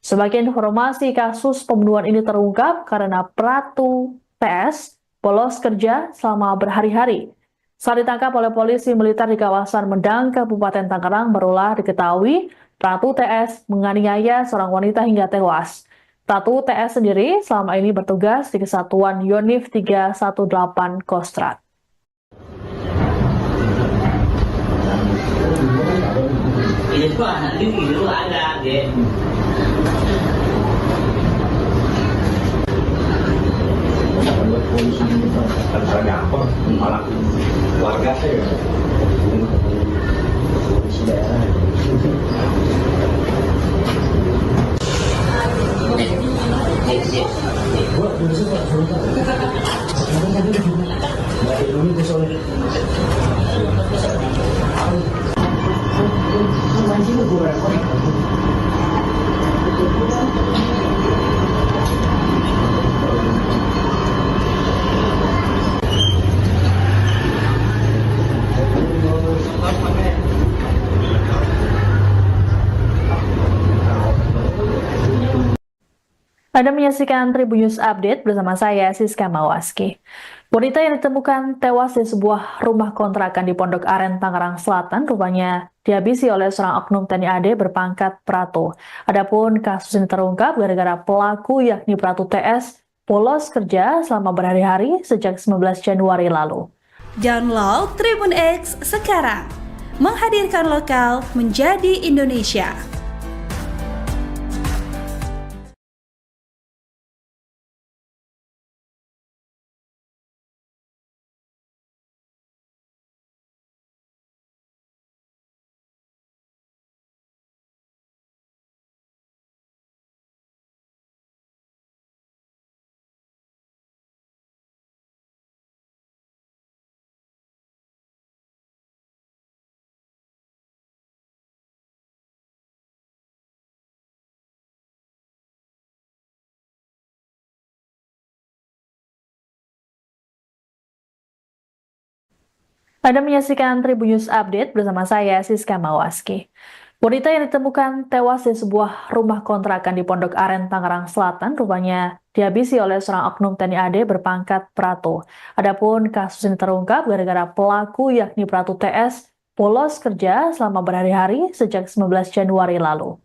Sebagai informasi, kasus pembunuhan ini terungkap karena Pratu TS bolos kerja selama berhari-hari. Saat ditangkap oleh polisi militer di kawasan Medang, Kabupaten Tangerang, barulah diketahui Pratu TS menganiaya seorang wanita hingga tewas. Pratu TS sendiri selama ini bertugas di Kesatuan Yonif 318 Kostrad. Ini tuh anak ini dulu ada, deh. Buat polisi antara gampang malah warga saya polisi daerah. Buat polisi Pak, sekarang tadi nggak Indonesia soalnya. Mancing gue repot. Anda menyaksikan Tribun News Update bersama saya, Siska Mawaski. Wanita yang ditemukan tewas di sebuah rumah kontrakan di Pondok Aren, Tangerang Selatan, rupanya dihabisi oleh seorang oknum TNI AD berpangkat Pratu. Adapun kasus ini terungkap gara-gara pelaku yakni Pratu TS bolos kerja selama berhari-hari sejak 19 Januari lalu. Download Tribun X sekarang, menghadirkan lokal menjadi Indonesia. Anda menyaksikan Tribun News Update bersama saya, Siska Mawaski. Wanita yang ditemukan tewas di sebuah rumah kontrakan di Pondok Aren, Tangerang Selatan, rupanya dihabisi oleh seorang oknum TNI AD berpangkat Pratu. Adapun kasus ini terungkap gara-gara pelaku yakni Pratu TS bolos kerja selama berhari-hari sejak 19 Januari lalu.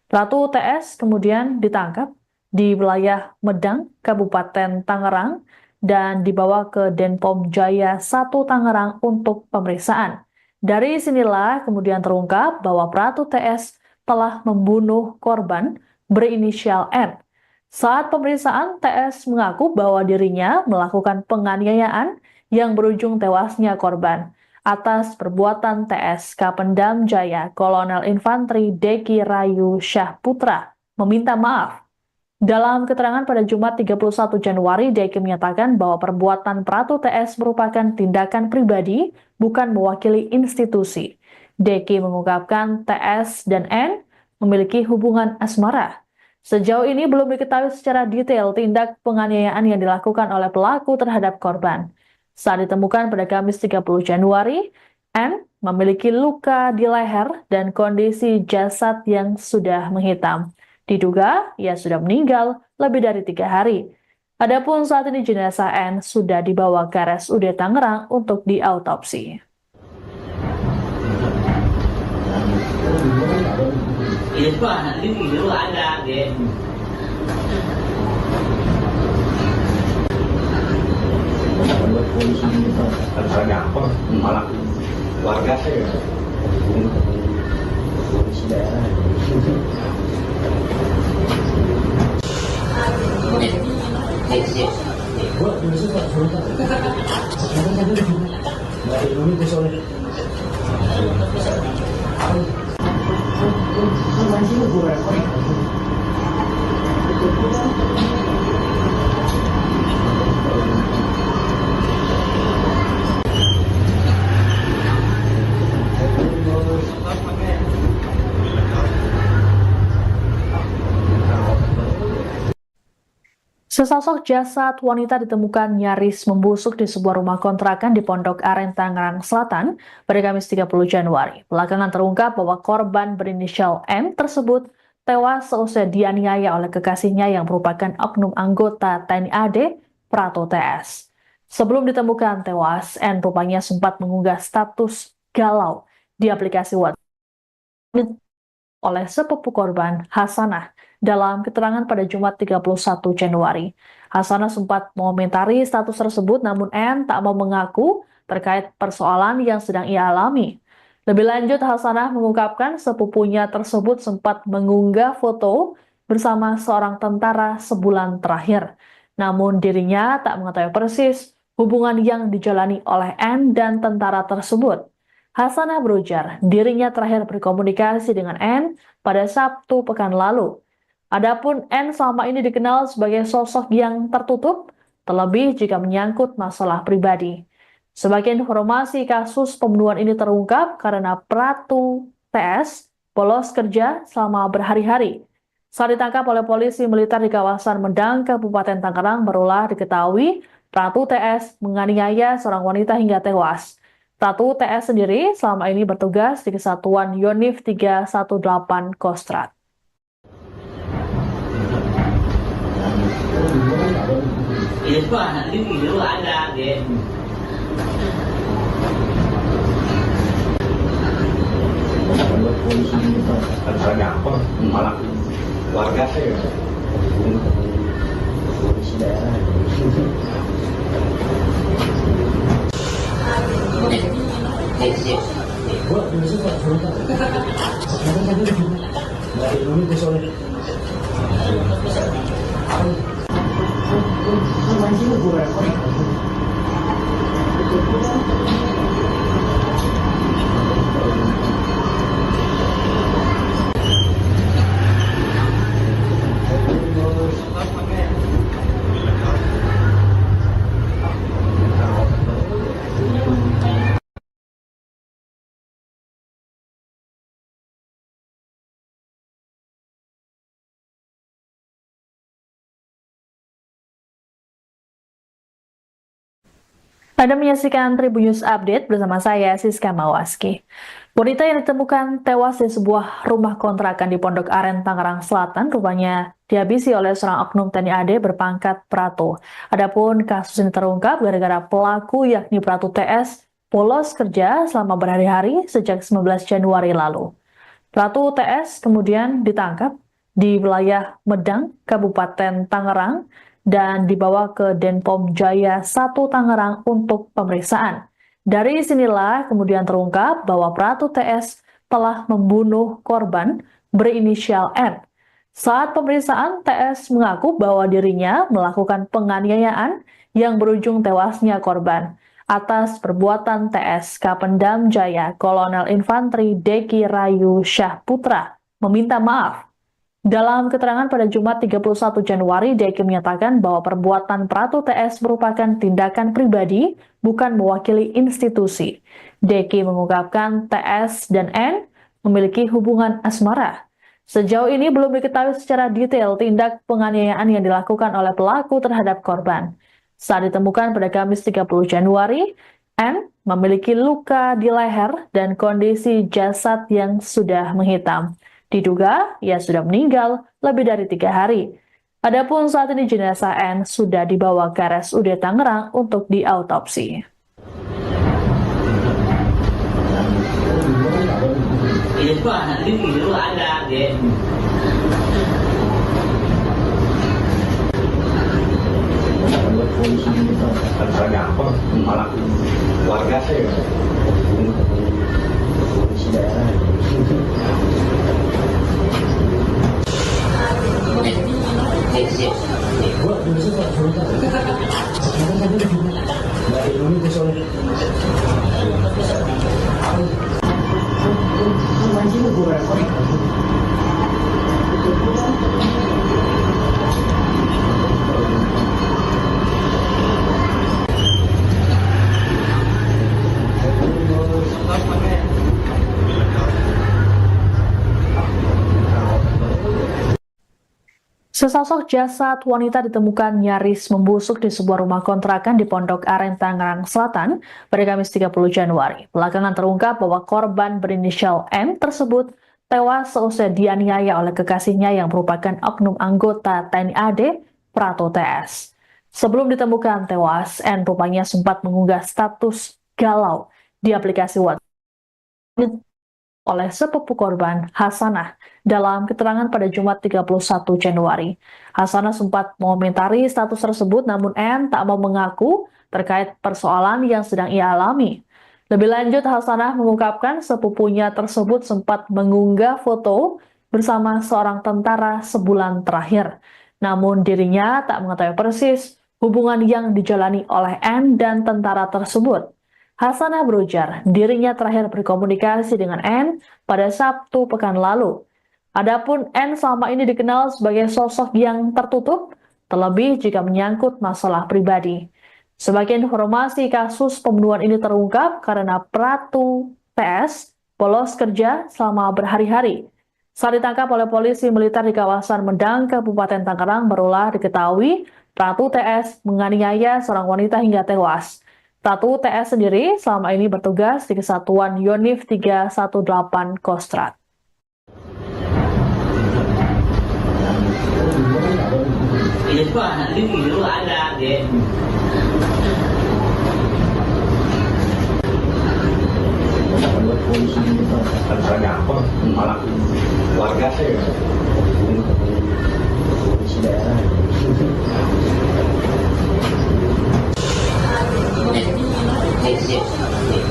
Pratu TS kemudian ditangkap di wilayah Medang, Kabupaten Tangerang, dan dibawa ke Denpom Jaya 1 Tangerang untuk pemeriksaan. Dari sinilah kemudian terungkap bahwa Pratu TS telah membunuh korban berinisial N. Saat pemeriksaan, TS mengaku bahwa dirinya melakukan penganiayaan yang berujung tewasnya korban. Atas perbuatan TS, Kapendam Jaya Kolonel Infanteri Deki Rayu Syah Putra meminta maaf. Dalam keterangan pada Jumat 31 Januari, Deki menyatakan bahwa perbuatan Pratu TS merupakan tindakan pribadi, bukan mewakili institusi. Deki mengungkapkan TS dan N memiliki hubungan asmara. Sejauh ini belum diketahui secara detail tindak penganiayaan yang dilakukan oleh pelaku terhadap korban. Saat ditemukan pada Kamis 30 Januari, N memiliki luka di leher dan kondisi jasad yang sudah menghitam. Diduga ia sudah meninggal lebih dari 3 hari. Adapun saat ini jenazah N sudah dibawa ke RSUD Tangerang untuk diautopsi. Ini tuh anak ini dulu ada, deh. Buat polisi antara gampang malah warga saya polisi daerah. Buat polisi Pak, sekarang tadi nggak Indonesia soalnya. Mancing gue repot. Sesosok jasad wanita ditemukan nyaris membusuk di sebuah rumah kontrakan di Pondok Aren, Tangerang Selatan pada Kamis 30 Januari. Belakangan terungkap bahwa korban berinisial M tersebut tewas seusai dianiaya oleh kekasihnya yang merupakan oknum anggota TNI AD Prato TS. Sebelum ditemukan tewas, N rupanya sempat mengunggah status galau di aplikasi WhatsApp oleh sepupu korban, Hasanah. Dalam keterangan pada Jumat 31 Januari, Hasanah sempat mengomentari status tersebut, namun N tak mau mengaku terkait persoalan yang sedang ia alami. Lebih lanjut, Hasanah mengungkapkan sepupunya tersebut sempat mengunggah foto bersama seorang tentara sebulan terakhir. Namun dirinya tak mengetahui persis hubungan yang dijalani oleh N dan tentara tersebut. Hasanah berujar, dirinya terakhir berkomunikasi dengan N pada Sabtu pekan lalu. Adapun N selama ini dikenal sebagai sosok yang tertutup, terlebih jika menyangkut masalah pribadi. Sebagai informasi, kasus pembunuhan ini terungkap karena Pratu TS bolos kerja selama berhari-hari. Saat ditangkap oleh polisi militer di kawasan Medang, Kabupaten Tangerang, barulah diketahui Pratu TS menganiaya seorang wanita hingga tewas. Pratu TS sendiri selama ini bertugas di Kesatuan Yonif 318 Kostrad. Ini tuh anak ini video ada deh. Buat polisi kita antara gampang malah warga saya polisi daerah. Buat polisi Pak, sebentar. Sekarang tadi di dari Indonesia soalnya. Mancingnya gue repot. Anda menyaksikan Tribun News Update bersama saya, Siska Mawaski. Wanita yang ditemukan tewas di sebuah rumah kontrakan di Pondok Aren, Tangerang Selatan, rupanya dihabisi oleh seorang oknum TNI AD berpangkat Prato. Adapun kasus ini terungkap gara-gara pelaku yakni Pratu TS bolos kerja selama berhari-hari sejak 19 Januari lalu. Pratu TS kemudian ditangkap di wilayah Medang, Kabupaten Tangerang, dan dibawa ke Denpom Jaya 1 Tangerang untuk pemeriksaan. Dari sinilah kemudian terungkap bahwa Pratu TS telah membunuh korban berinisial N. Saat pemeriksaan, TS mengaku bahwa dirinya melakukan penganiayaan yang berujung tewasnya korban. Atas perbuatan TS, Kapendam Jaya Kolonel Infanteri Deki Rayu Syah Putra meminta maaf. Dalam keterangan pada Jumat 31 Januari, Deki menyatakan bahwa perbuatan Pratu TS merupakan tindakan pribadi, bukan mewakili institusi. Deki mengungkapkan TS dan N memiliki hubungan asmara. Sejauh ini belum diketahui secara detail tindak penganiayaan yang dilakukan oleh pelaku terhadap korban. Saat ditemukan pada Kamis 30 Januari, N memiliki luka di leher dan kondisi jasad yang sudah menghitam. Diduga ia sudah meninggal lebih dari 3 hari. Adapun saat ini jenazah N sudah dibawa ke RSUD Tangerang untuk diautopsi. Ini tuh anak ini video ada deh. Buat polisi kita antara gampang malah warga saya polisi daerah. Buat polisi Pak, sebentar. Sekarang tadi di dari Indonesia soalnya. Mancingnya gue repot. Sesosok jasad wanita ditemukan nyaris membusuk di sebuah rumah kontrakan di Pondok Aren, Tangerang Selatan pada Kamis 30 Januari. Belakangan terungkap bahwa korban berinisial M tersebut tewas seusai dianiaya oleh kekasihnya yang merupakan oknum anggota TNI AD Prato TS. Sebelum ditemukan tewas, N rupanya sempat mengunggah status galau di aplikasi WhatsApp oleh sepupu korban, Hasanah, dalam keterangan pada Jumat 31 Januari. Hasanah sempat mengomentari status tersebut, namun N tak mau mengaku terkait persoalan yang sedang ia alami. Lebih lanjut, Hasanah mengungkapkan sepupunya tersebut sempat mengunggah foto bersama seorang tentara sebulan terakhir. Namun dirinya tak mengetahui persis hubungan yang dijalani oleh N dan tentara tersebut. Hasanah berujar, dirinya terakhir berkomunikasi dengan N pada Sabtu pekan lalu. Adapun N selama ini dikenal sebagai sosok yang tertutup, terlebih jika menyangkut masalah pribadi. Sebagai informasi, kasus pembunuhan ini terungkap karena Pratu TS bolos kerja selama berhari-hari. Saat ditangkap oleh polisi militer di kawasan Medang, Kabupaten Tangerang, barulah diketahui Pratu TS menganiaya seorang wanita hingga tewas. Pratu TS sendiri selama ini bertugas di Kesatuan Yonif 318 Kostrad. Ini tuh anak ini dulu ada, deh. Buat polisi itu ada apa? Malah warga saya polisi daerah.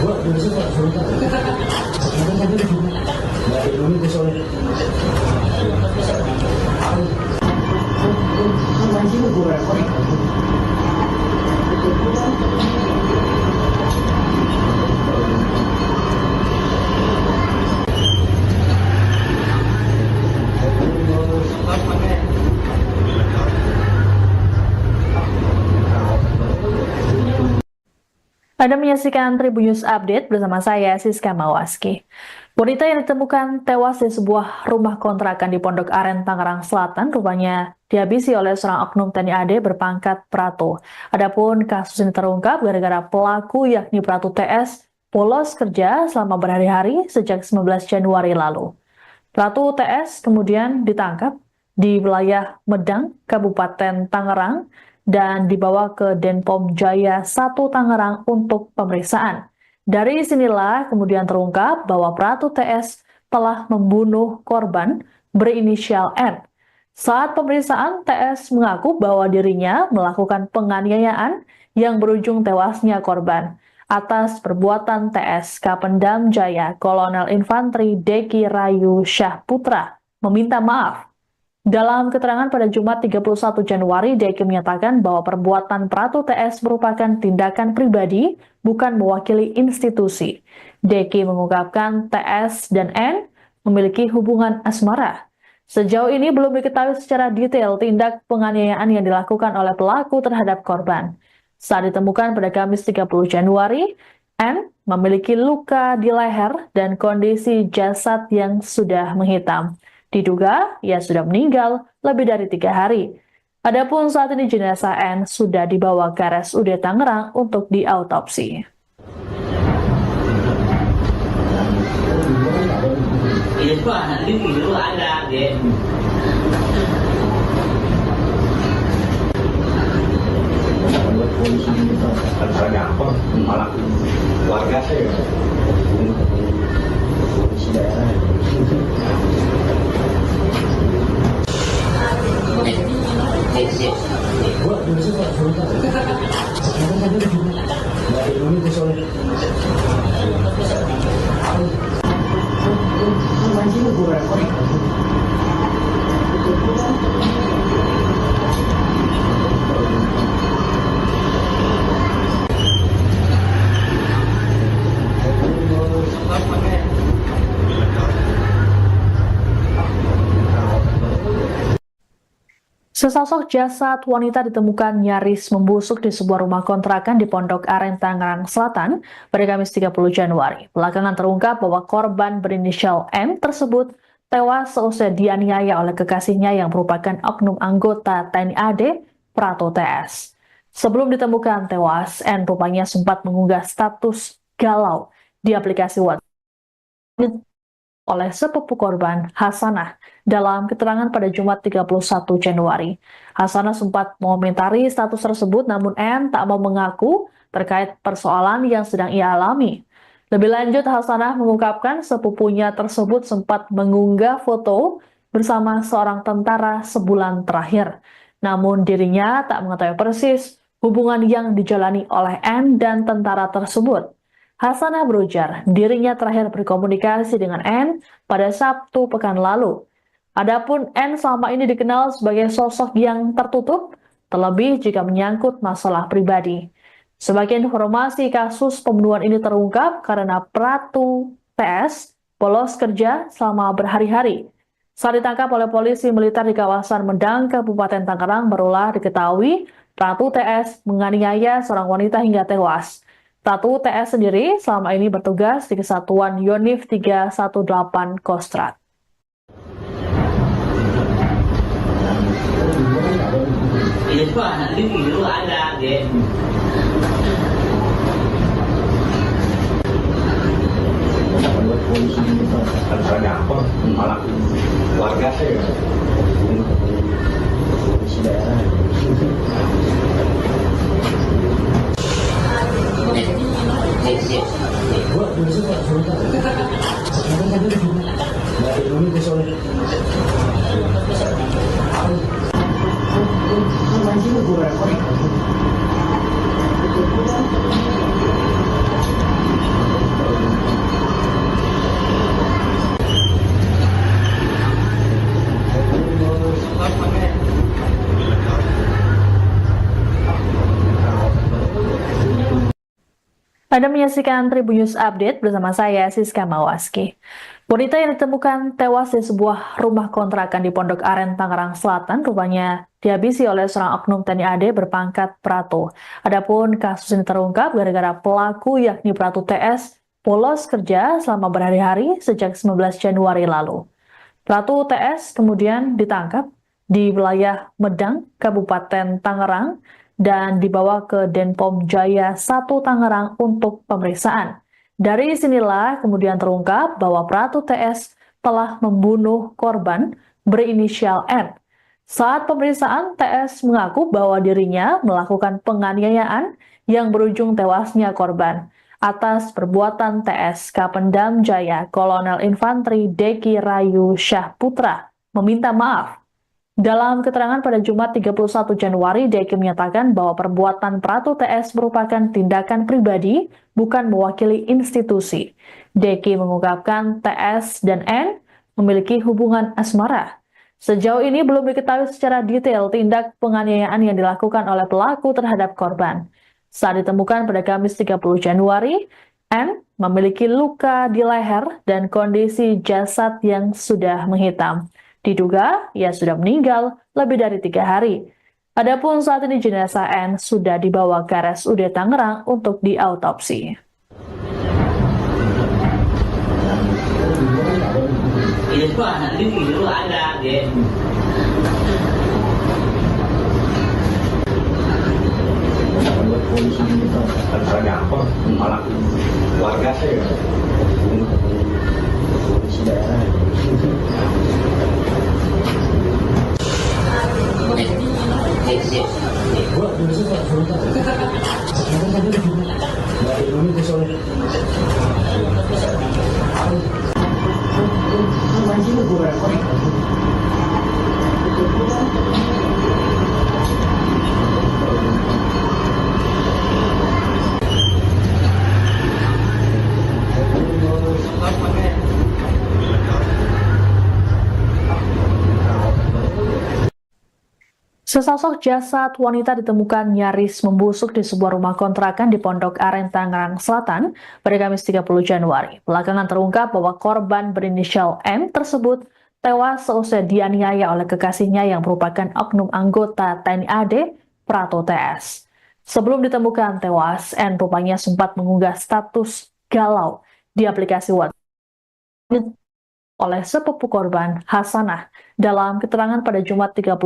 Gua bisa Pak, sebentar. Sekarang tadi di sini. Nggak Indonesia soalnya. Mancing gue repot. Anda menyaksikan Tribun News Update bersama saya, Siska Mawaski. Wanita yang ditemukan tewas di sebuah rumah kontrakan di Pondok Aren, Tangerang Selatan, rupanya dihabisi oleh seorang oknum TNI AD berpangkat Prato. Adapun kasus ini terungkap gara-gara pelaku yakni Pratu TS bolos kerja selama berhari-hari sejak 19 Januari lalu. Pratu TS kemudian ditangkap di wilayah Medang, Kabupaten Tangerang, dan dibawa ke Denpom Jaya 1 Tangerang untuk pemeriksaan. Dari sinilah kemudian terungkap bahwa Pratu TS telah membunuh korban berinisial N. Saat pemeriksaan, TS mengaku bahwa dirinya melakukan penganiayaan yang berujung tewasnya korban. Atas perbuatan TS, Kapendam Jaya Kolonel Infanteri Deki Rayu Syah Putra meminta maaf. Dalam keterangan pada Jumat 31 Januari, Deki menyatakan bahwa perbuatan Pratu TS merupakan tindakan pribadi, bukan mewakili institusi. Deki mengungkapkan TS dan N memiliki hubungan asmara. Sejauh ini belum diketahui secara detail tindak penganiayaan yang dilakukan oleh pelaku terhadap korban. Saat ditemukan pada Kamis 30 Januari, N memiliki luka di leher dan kondisi jasad yang sudah menghitam. Diduga ia sudah meninggal lebih dari 3 hari. Adapun saat ini jenazah N sudah dibawa ke RSUD Tangerang untuk diautopsi. Ini tuh anak ini dulu ada, deh. Buat polisi itu ada apa? Malah warga saya polisi daerah. Gua bisa Pak, sebentar. Sekarang tadi di sini. Nggak Indonesia soalnya. Mancing gue repot. Sesosok jasad wanita ditemukan nyaris membusuk di sebuah rumah kontrakan di Pondok Aren, Tangerang Selatan pada Kamis 30 Januari. Belakangan terungkap bahwa korban berinisial M tersebut tewas seusai dianiaya oleh kekasihnya yang merupakan oknum anggota TNI AD Prato TS. Sebelum ditemukan tewas, N rupanya sempat mengunggah status galau di aplikasi WhatsApp oleh sepupu korban, Hasanah, dalam keterangan pada Jumat 31 Januari. Hasanah sempat mengomentari status tersebut, namun N tak mau mengaku terkait persoalan yang sedang ia alami. Lebih lanjut, Hasanah mengungkapkan sepupunya tersebut sempat mengunggah foto bersama seorang tentara sebulan terakhir. Namun dirinya tak mengetahui persis hubungan yang dijalani oleh N dan tentara tersebut. Hasanah berujar, dirinya terakhir berkomunikasi dengan N pada Sabtu pekan lalu. Adapun N selama ini dikenal sebagai sosok yang tertutup, terlebih jika menyangkut masalah pribadi. Sebagai informasi, kasus pembunuhan ini terungkap karena Pratu TS bolos kerja selama berhari-hari. Saat ditangkap oleh polisi militer di kawasan Medang, Kabupaten Tangerang, barulah diketahui Pratu TS menganiaya seorang wanita hingga tewas. Pratu TS sendiri selama ini bertugas di Kesatuan Yonif 318 Kostrad. Ini Pak, nanti video ada, deh. Buat polisi itu harus ada apa? Malah warga saya polisi daerah. Gua dulu Pak sebentar. Sekarang tadi di sini. Dari dulu ke sore. Anjing gue rekor. Anda menyaksikan Tribun News Update bersama saya, Siska Mawaski. Wanita yang ditemukan tewas di sebuah rumah kontrakan di Pondok Aren, Tangerang Selatan, rupanya dihabisi oleh seorang oknum TNI AD berpangkat Pratu. Adapun kasus ini terungkap gara-gara pelaku yakni Pratu TS bolos kerja selama berhari-hari sejak 19 Januari lalu. Pratu TS kemudian ditangkap di wilayah Medang, Kabupaten Tangerang, dan dibawa ke Denpom Jaya 1 Tangerang untuk pemeriksaan. Dari sinilah kemudian terungkap bahwa Pratu TS telah membunuh korban berinisial N. Saat pemeriksaan, TS mengaku bahwa dirinya melakukan penganiayaan yang berujung tewasnya korban. Atas perbuatan TS, Kapendam Jaya Kolonel Infanteri Deki Rayu Syah Putra meminta maaf. Dalam keterangan pada Jumat 31 Januari, Deki menyatakan bahwa perbuatan Pratu TS merupakan tindakan pribadi, bukan mewakili institusi. Deki mengungkapkan TS dan N memiliki hubungan asmara. Sejauh ini belum diketahui secara detail tindak penganiayaan yang dilakukan oleh pelaku terhadap korban. Saat ditemukan pada Kamis 30 Januari, N memiliki luka di leher dan kondisi jasad yang sudah menghitam. Diduga ia sudah meninggal lebih dari 3 hari. Adapun saat ini jenazah N sudah dibawa ke RSUD Tangerang untuk diautopsi. Ini Pak, nanti video ada, deh. Buat polisi itu harus ada apa? Malah warga saya polisi daerah. Gua dulu Pak sebentar. Sekarang tadi di sini. Dari dulu ke sore. Anjing gue rekor. Sesosok jasad wanita ditemukan nyaris membusuk di sebuah rumah kontrakan di Pondok Aren, Tangerang Selatan pada Kamis 30 Januari. Belakangan terungkap bahwa korban berinisial M tersebut tewas seusai dianiaya oleh kekasihnya yang merupakan oknum anggota TNI AD, Pratu TS. Sebelum ditemukan tewas, N rupanya sempat mengunggah status galau di aplikasi WhatsApp oleh sepupu korban, Hasanah, dalam keterangan pada Jumat 31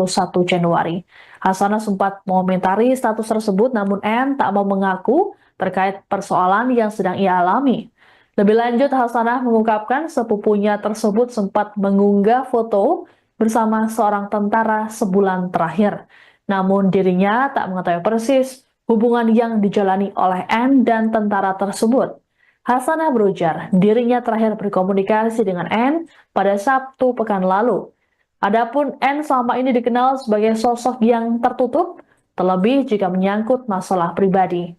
Januari. Hasanah sempat mengomentari status tersebut, namun N tak mau mengaku terkait persoalan yang sedang ia alami. Lebih lanjut, Hasanah mengungkapkan sepupunya tersebut sempat mengunggah foto bersama seorang tentara sebulan terakhir. Namun dirinya tak mengetahui persis hubungan yang dijalani oleh N dan tentara tersebut. Hasanah berujar dirinya terakhir berkomunikasi dengan N pada Sabtu pekan lalu. Adapun N selama ini dikenal sebagai sosok yang tertutup, terlebih jika menyangkut masalah pribadi.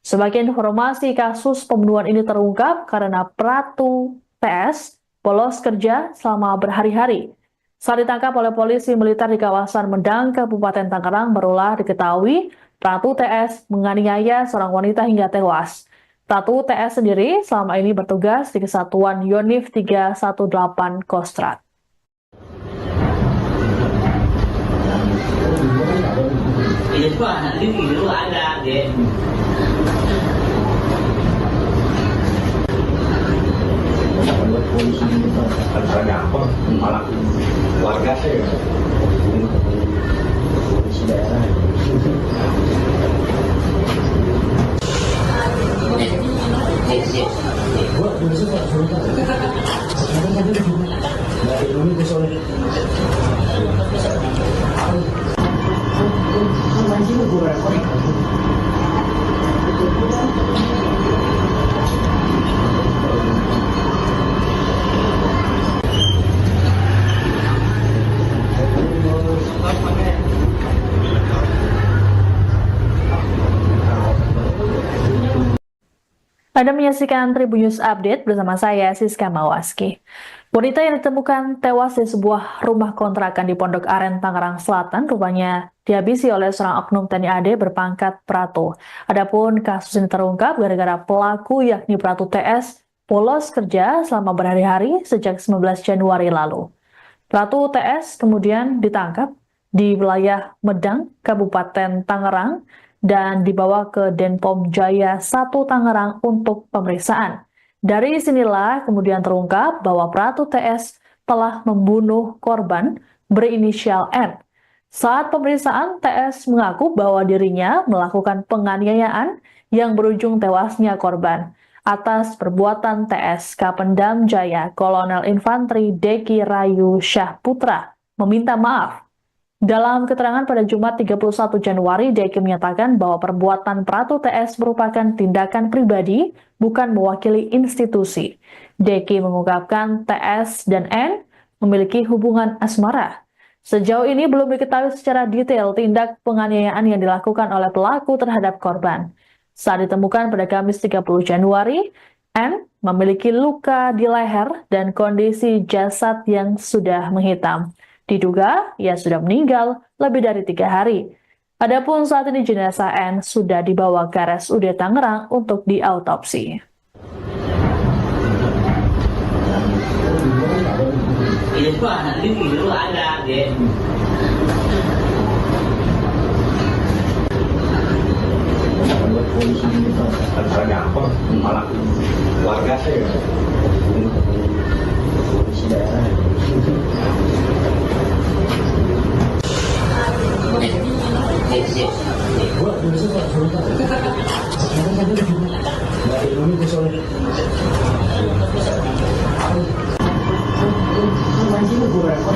Sebagai informasi, kasus pembunuhan ini terungkap karena Pratu TS bolos kerja selama berhari-hari. Saat ditangkap oleh polisi militer di kawasan Medang, Kabupaten Tangerang, barulah diketahui Pratu TS menganiaya seorang wanita hingga tewas. Pratu TS sendiri selama ini bertugas di Kesatuan Yonif 318 Kostrad. Ini tuh anak ini dulu ada deh. Buat polisi harus ada apa? Malah warga saya polisi daerah. Gua dulu sih Pak, sebentar. Sekarang tadi di sini. Nggak ada ini soalnya. Anjing gue rekor. Anda menyaksikan Tribun News Update bersama saya, Siska Mawaski. Wanita yang ditemukan tewas di sebuah rumah kontrakan di Pondok Aren, Tangerang Selatan, rupanya dihabisi oleh seorang oknum TNI AD berpangkat Pratu. Adapun kasus ini terungkap gara-gara pelaku yakni Pratu TS bolos kerja selama berhari-hari sejak 19 Januari lalu. Pratu TS kemudian ditangkap di wilayah Medang, Kabupaten Tangerang, dan dibawa ke Denpom Jaya 1 Tangerang untuk pemeriksaan. Dari sinilah kemudian terungkap bahwa Pratu TS telah membunuh korban berinisial N. Saat pemeriksaan, TS mengaku bahwa dirinya melakukan penganiayaan yang berujung tewasnya korban. Atas perbuatan TS, Kapendam Jaya Kolonel Infanteri Deki Rayu Syah Putra meminta maaf. Dalam keterangan pada Jumat 31 Januari, Deki menyatakan bahwa perbuatan Pratu TS merupakan tindakan pribadi, bukan mewakili institusi. Deki mengungkapkan TS dan N memiliki hubungan asmara. Sejauh ini belum diketahui secara detail tindak penganiayaan yang dilakukan oleh pelaku terhadap korban. Saat ditemukan pada Kamis 30 Januari, N memiliki luka di leher dan kondisi jasad yang sudah menghitam. Diduga ia sudah meninggal lebih dari 3 hari. Adapun saat ini jenazah N sudah dibawa ke RSUD Tangerang untuk diautopsi. Ini tuh anak ini dulu ada deh. Buat polisi harus ada apa? Malah warga saya polisi daerah. Gua dulu sih Pak, sebentar. Sekarang tadi di sini. Nggak ada ini soalnya. Anjing gue rekor.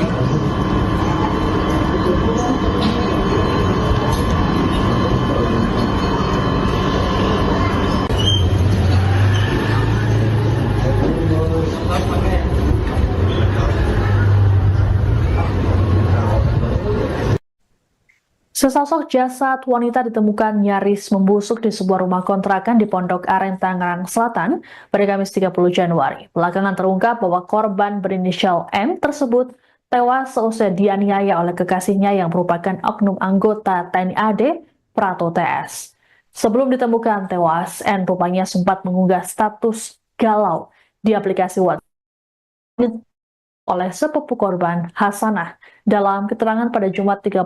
Sesosok jasad wanita ditemukan nyaris membusuk di sebuah rumah kontrakan di Pondok Aren, Tangerang Selatan pada Kamis 30 Januari. Belakangan terungkap bahwa korban berinisial M tersebut tewas seusai dianiaya oleh kekasihnya yang merupakan oknum anggota TNI AD, Pratu TS. Sebelum ditemukan tewas, N rupanya sempat mengunggah status galau di aplikasi WhatsApp oleh sepupu korban, Hasanah. Dalam keterangan pada Jumat 31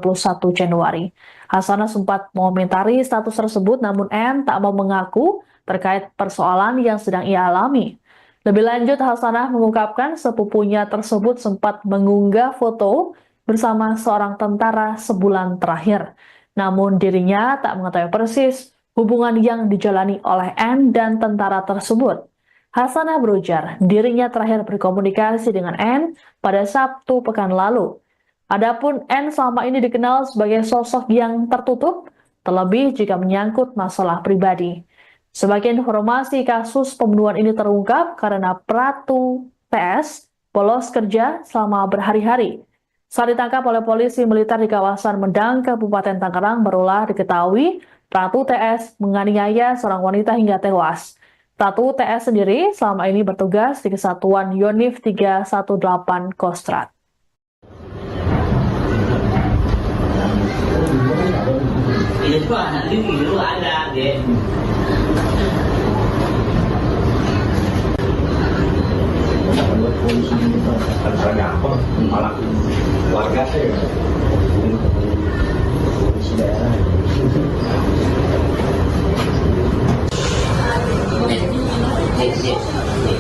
Januari, Hasanah sempat mengomentari status tersebut, namun N tak mau mengaku terkait persoalan yang sedang ia alami. Lebih lanjut, Hasanah mengungkapkan sepupunya tersebut sempat mengunggah foto bersama seorang tentara sebulan terakhir. Namun dirinya tak mengetahui persis hubungan yang dijalani oleh N dan tentara tersebut. Hasanah berujar dirinya terakhir berkomunikasi dengan N pada Sabtu pekan lalu. Adapun N selama ini dikenal sebagai sosok yang tertutup, terlebih jika menyangkut masalah pribadi. Sebagai informasi, kasus pembunuhan ini terungkap karena Pratu TS bolos kerja selama berhari-hari. Saat ditangkap oleh polisi militer di kawasan Medang, Kabupaten Tangerang, barulah diketahui Pratu TS menganiaya seorang wanita hingga tewas. Pratu TS sendiri selama ini bertugas di Kesatuan Yonif 318 Kostrad. Ini tuh anak dulu ada, deh. Buat polisi harus ada apa? Malah warga saya polisi daerah.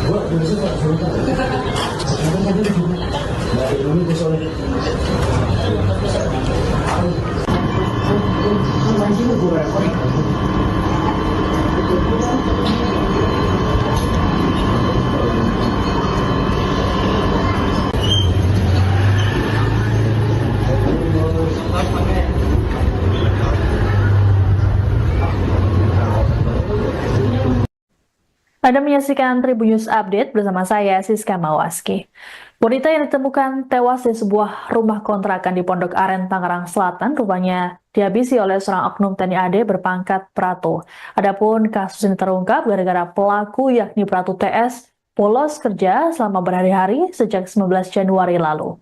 Gua biasa Pak, sebentar. Sekarang tadi di nggak Indonesia soalnya. Mancing gue repot. Anda menyaksikan Tribun News Update bersama saya, Siska Mawaski. Wanita yang ditemukan tewas di sebuah rumah kontrakan di Pondok Aren, Tangerang Selatan, rupanya dihabisi oleh seorang oknum TNI AD berpangkat Pratu. Adapun kasus ini terungkap gara-gara pelaku yakni Pratu TS bolos kerja selama berhari-hari sejak 19 Januari lalu.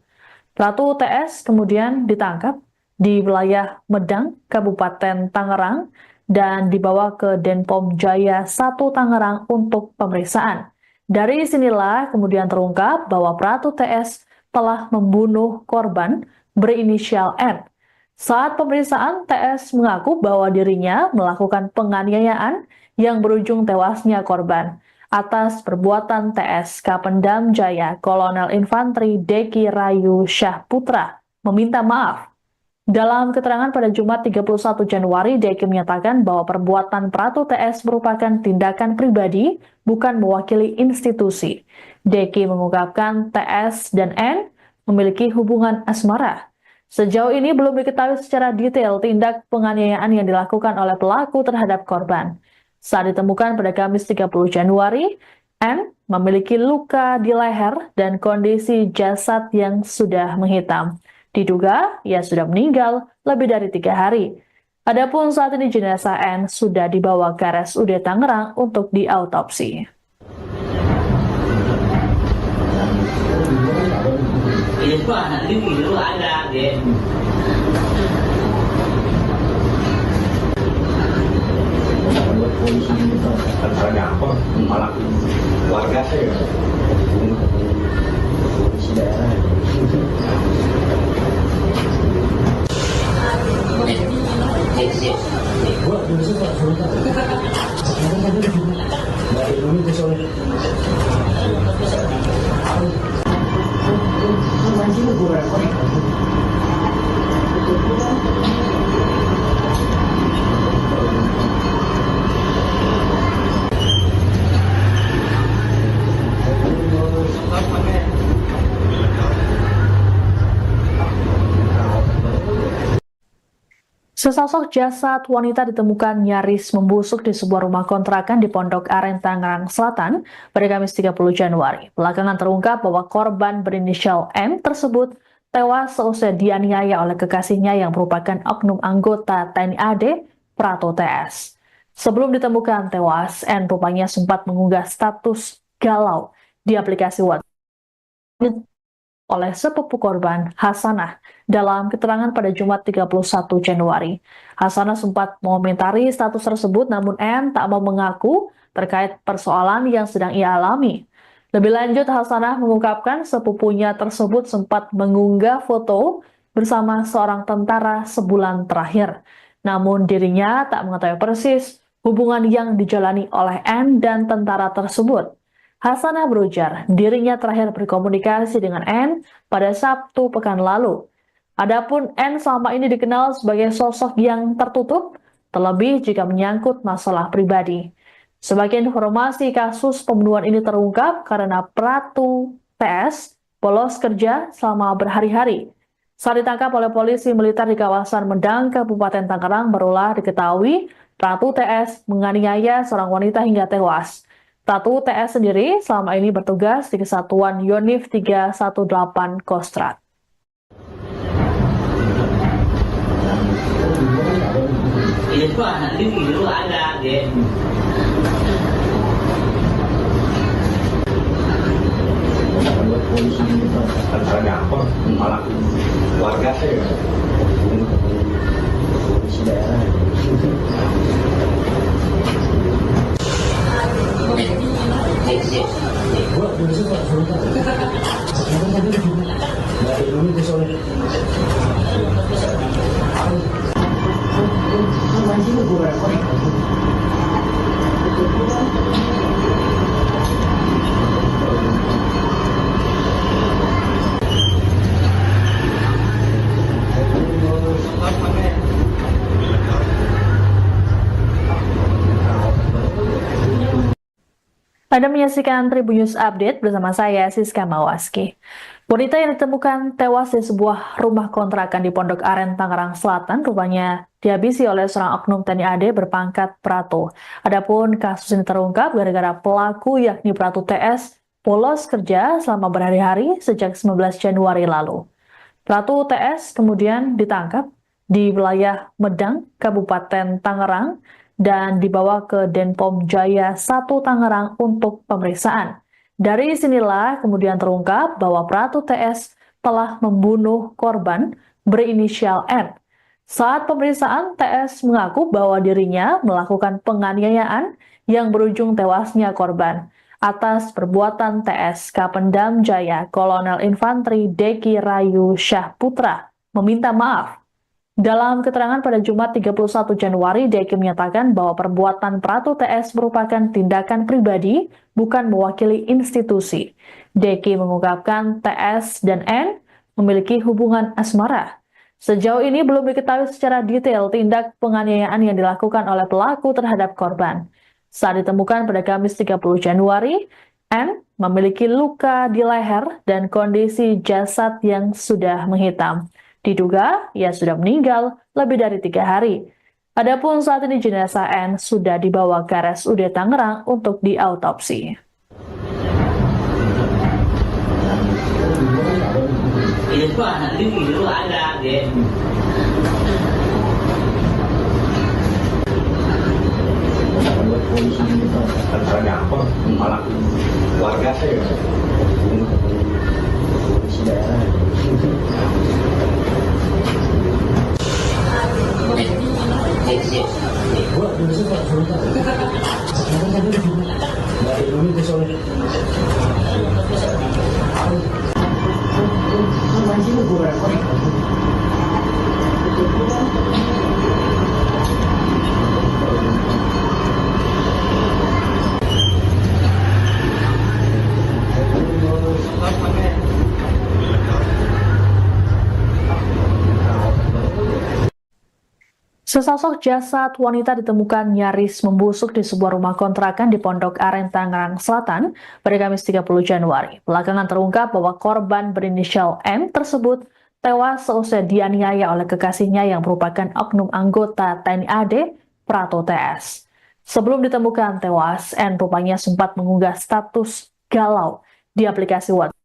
Pratu TS kemudian ditangkap di wilayah Medang, Kabupaten Tangerang, dan dibawa ke Denpom Jaya 1 Tangerang untuk pemeriksaan. Dari sinilah kemudian terungkap bahwa Pratu TS telah membunuh korban berinisial N. Saat pemeriksaan, TS mengaku bahwa dirinya melakukan penganiayaan yang berujung tewasnya korban. Atas perbuatan TS, Kapendam Jaya Kolonel Infanteri Deki Rayu Syah Putra meminta maaf. Dalam keterangan pada Jumat 31 Januari, Deki menyatakan bahwa perbuatan Pratu TS merupakan tindakan pribadi, bukan mewakili institusi. Deki mengungkapkan TS dan N memiliki hubungan asmara. Sejauh ini belum diketahui secara detail tindak penganiayaan yang dilakukan oleh pelaku terhadap korban. Saat ditemukan pada Kamis 30 Januari, N memiliki luka di leher dan kondisi jasad yang sudah menghitam. Diduga ia sudah meninggal lebih dari 3 hari. Adapun saat ini jenazah N sudah dibawa ke RSUD Tangerang untuk diautopsi. Ini tuh anak dulu ada, deh. Buat polisi harus ada apa? Malah warga saya polisi daerah. Gua biasa Pak, sebentar. Sekarang tadi di nggak Indonesia soalnya. Mancing gue repot. Sesosok jasad wanita ditemukan nyaris membusuk di sebuah rumah kontrakan di Pondok Aren, Tangerang Selatan pada Kamis 30 Januari. Belakangan terungkap bahwa korban berinisial M tersebut tewas seusai dianiaya oleh kekasihnya yang merupakan oknum anggota TNI AD, Pratu TS. Sebelum ditemukan tewas, N rupanya sempat mengunggah status galau di aplikasi WhatsApp oleh sepupu korban, Hasanah. Dalam keterangan pada Jumat 31 Januari, Hasanah sempat mengomentari status tersebut, namun N tak mau mengaku terkait persoalan yang sedang ia alami. Lebih lanjut, Hasanah mengungkapkan sepupunya tersebut sempat mengunggah foto bersama seorang tentara sebulan terakhir. Namun dirinya tak mengetahui persis hubungan yang dijalani oleh N dan tentara tersebut. Hasanah berujar dirinya terakhir berkomunikasi dengan N pada Sabtu pekan lalu. Adapun N selama ini dikenal sebagai sosok yang tertutup, terlebih jika menyangkut masalah pribadi. Sebagai informasi, kasus pembunuhan ini terungkap karena Pratu TS bolos kerja selama berhari-hari. Saat ditangkap oleh polisi militer di kawasan Medang, Kabupaten Tangerang, barulah diketahui Pratu TS menganiaya seorang wanita hingga tewas. Pratu TS sendiri selama ini bertugas di Kesatuan Yonif 318 Kostrad. Ini tuh anak ini dulu ada, deh. Buat polisi antara gampang malah warga saya polisi daerah. Gua polisi Pak sebentar. Sekarang tadi nggak ada ini soalnya. Mancing gue repot. Anda menyaksikan Tribun News Update bersama saya, Siska Mawaski. Wanita yang ditemukan tewas di sebuah rumah kontrakan di Pondok Aren, Tangerang Selatan, rupanya dihabisi oleh seorang oknum TNI AD berpangkat Pratu. Adapun kasus ini terungkap gara-gara pelaku yakni Pratu TS bolos kerja selama berhari-hari sejak 19 Januari lalu. Pratu TS kemudian ditangkap di wilayah Medang, Kabupaten Tangerang, dan dibawa ke Denpom Jaya 1 Tangerang untuk pemeriksaan. Dari sinilah kemudian terungkap bahwa Pratu TS telah membunuh korban berinisial N. Saat pemeriksaan, TS mengaku bahwa dirinya melakukan penganiayaan yang berujung tewasnya korban. Atas perbuatan TS, Kapendam Jaya Kolonel Infanteri Deki Rayu Syah Putra meminta maaf. Dalam keterangan pada Jumat 31 Januari, Deki menyatakan bahwa perbuatan Pratu TS merupakan tindakan pribadi, bukan mewakili institusi. Deki mengungkapkan TS dan N memiliki hubungan asmara. Sejauh ini belum diketahui secara detail tindak penganiayaan yang dilakukan oleh pelaku terhadap korban. Saat ditemukan pada Kamis 30 Januari, N memiliki luka di leher dan kondisi jasad yang sudah menghitam. Diduga ia sudah meninggal lebih dari 3 hari. Adapun saat ini jenazah N sudah dibawa ke RSUD Tangerang untuk diautopsi. Ini tuh anak ini dulu ada, deh. Buat polisi antara gampang malah warga saya polisi daerah. Gua polisi Pak sebentar. Sekarang tadi nggak ada ini soalnya. Mancing gue repot. Sesosok jasad wanita ditemukan nyaris membusuk di sebuah rumah kontrakan di Pondok Aren, Tangerang Selatan pada Kamis 30 Januari. Belakangan terungkap bahwa korban berinisial M tersebut tewas seusai dianiaya oleh kekasihnya yang merupakan oknum anggota TNI AD, Pratu TS. Sebelum ditemukan tewas, N rupanya sempat mengunggah status galau di aplikasi WhatsApp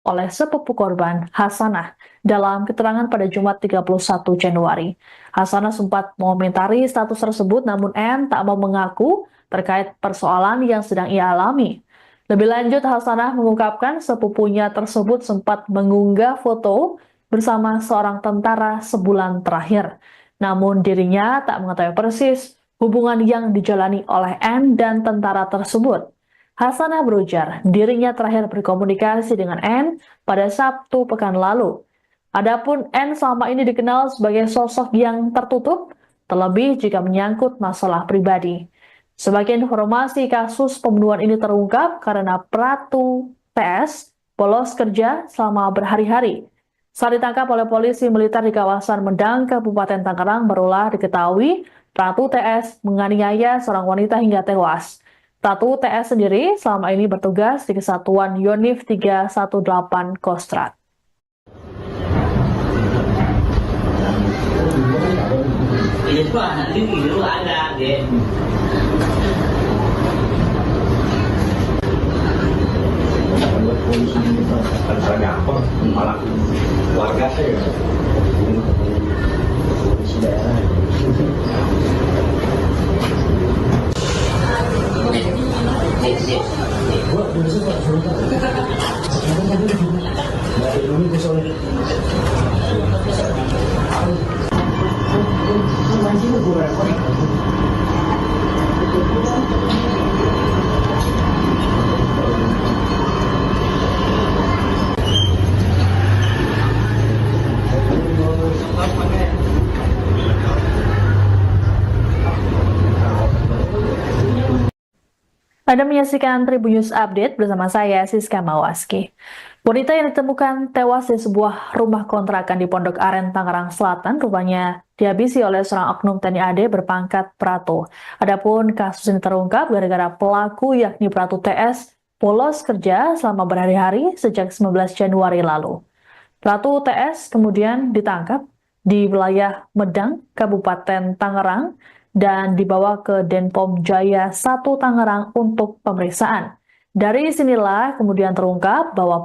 oleh sepupu korban, Hasanah. Dalam keterangan pada Jumat 31 Januari, Hasanah sempat mengomentari status tersebut, namun N tak mau mengaku terkait persoalan yang sedang ia alami. Lebih lanjut, Hasanah mengungkapkan sepupunya tersebut sempat mengunggah foto bersama seorang tentara sebulan terakhir. Namun dirinya tak mengetahui persis hubungan yang dijalani oleh N dan tentara tersebut. Hasanah berujar, dirinya terakhir berkomunikasi dengan N pada Sabtu pekan lalu. Adapun N selama ini dikenal sebagai sosok yang tertutup, terlebih jika menyangkut masalah pribadi. Sebagai informasi, kasus pembunuhan ini terungkap karena Pratu TS bolos kerja selama berhari-hari. Saat ditangkap oleh polisi militer di kawasan Medang, Kabupaten Tangerang, barulah diketahui Pratu TS menganiaya seorang wanita hingga tewas. Pratu TS sendiri selama ini bertugas di Kesatuan Yonif 318 Kostrad. Ini tuh anak ini dulu ada, deh. Buat polisi kan saya gampang, malah warga saya polisi daerah. Gua biasa Pak sebentar. Sekarang tadi nggak ada ini soalnya. Mancing gue repot. Anda menyaksikan Tribun News Update bersama saya, Siska Mawaski. Wanita yang ditemukan tewas di sebuah rumah kontrakan di Pondok Aren, Tangerang Selatan, rupanya dihabisi oleh seorang oknum TNI AD berpangkat Pratu. Adapun kasus ini terungkap gara-gara pelaku yakni Pratu TS bolos kerja selama berhari-hari sejak 19 Januari lalu. Pratu TS kemudian ditangkap di wilayah Medang, Kabupaten Tangerang, dan dibawa ke Denpom Jaya 1 Tangerang untuk pemeriksaan. Dari sinilah kemudian terungkap bahwa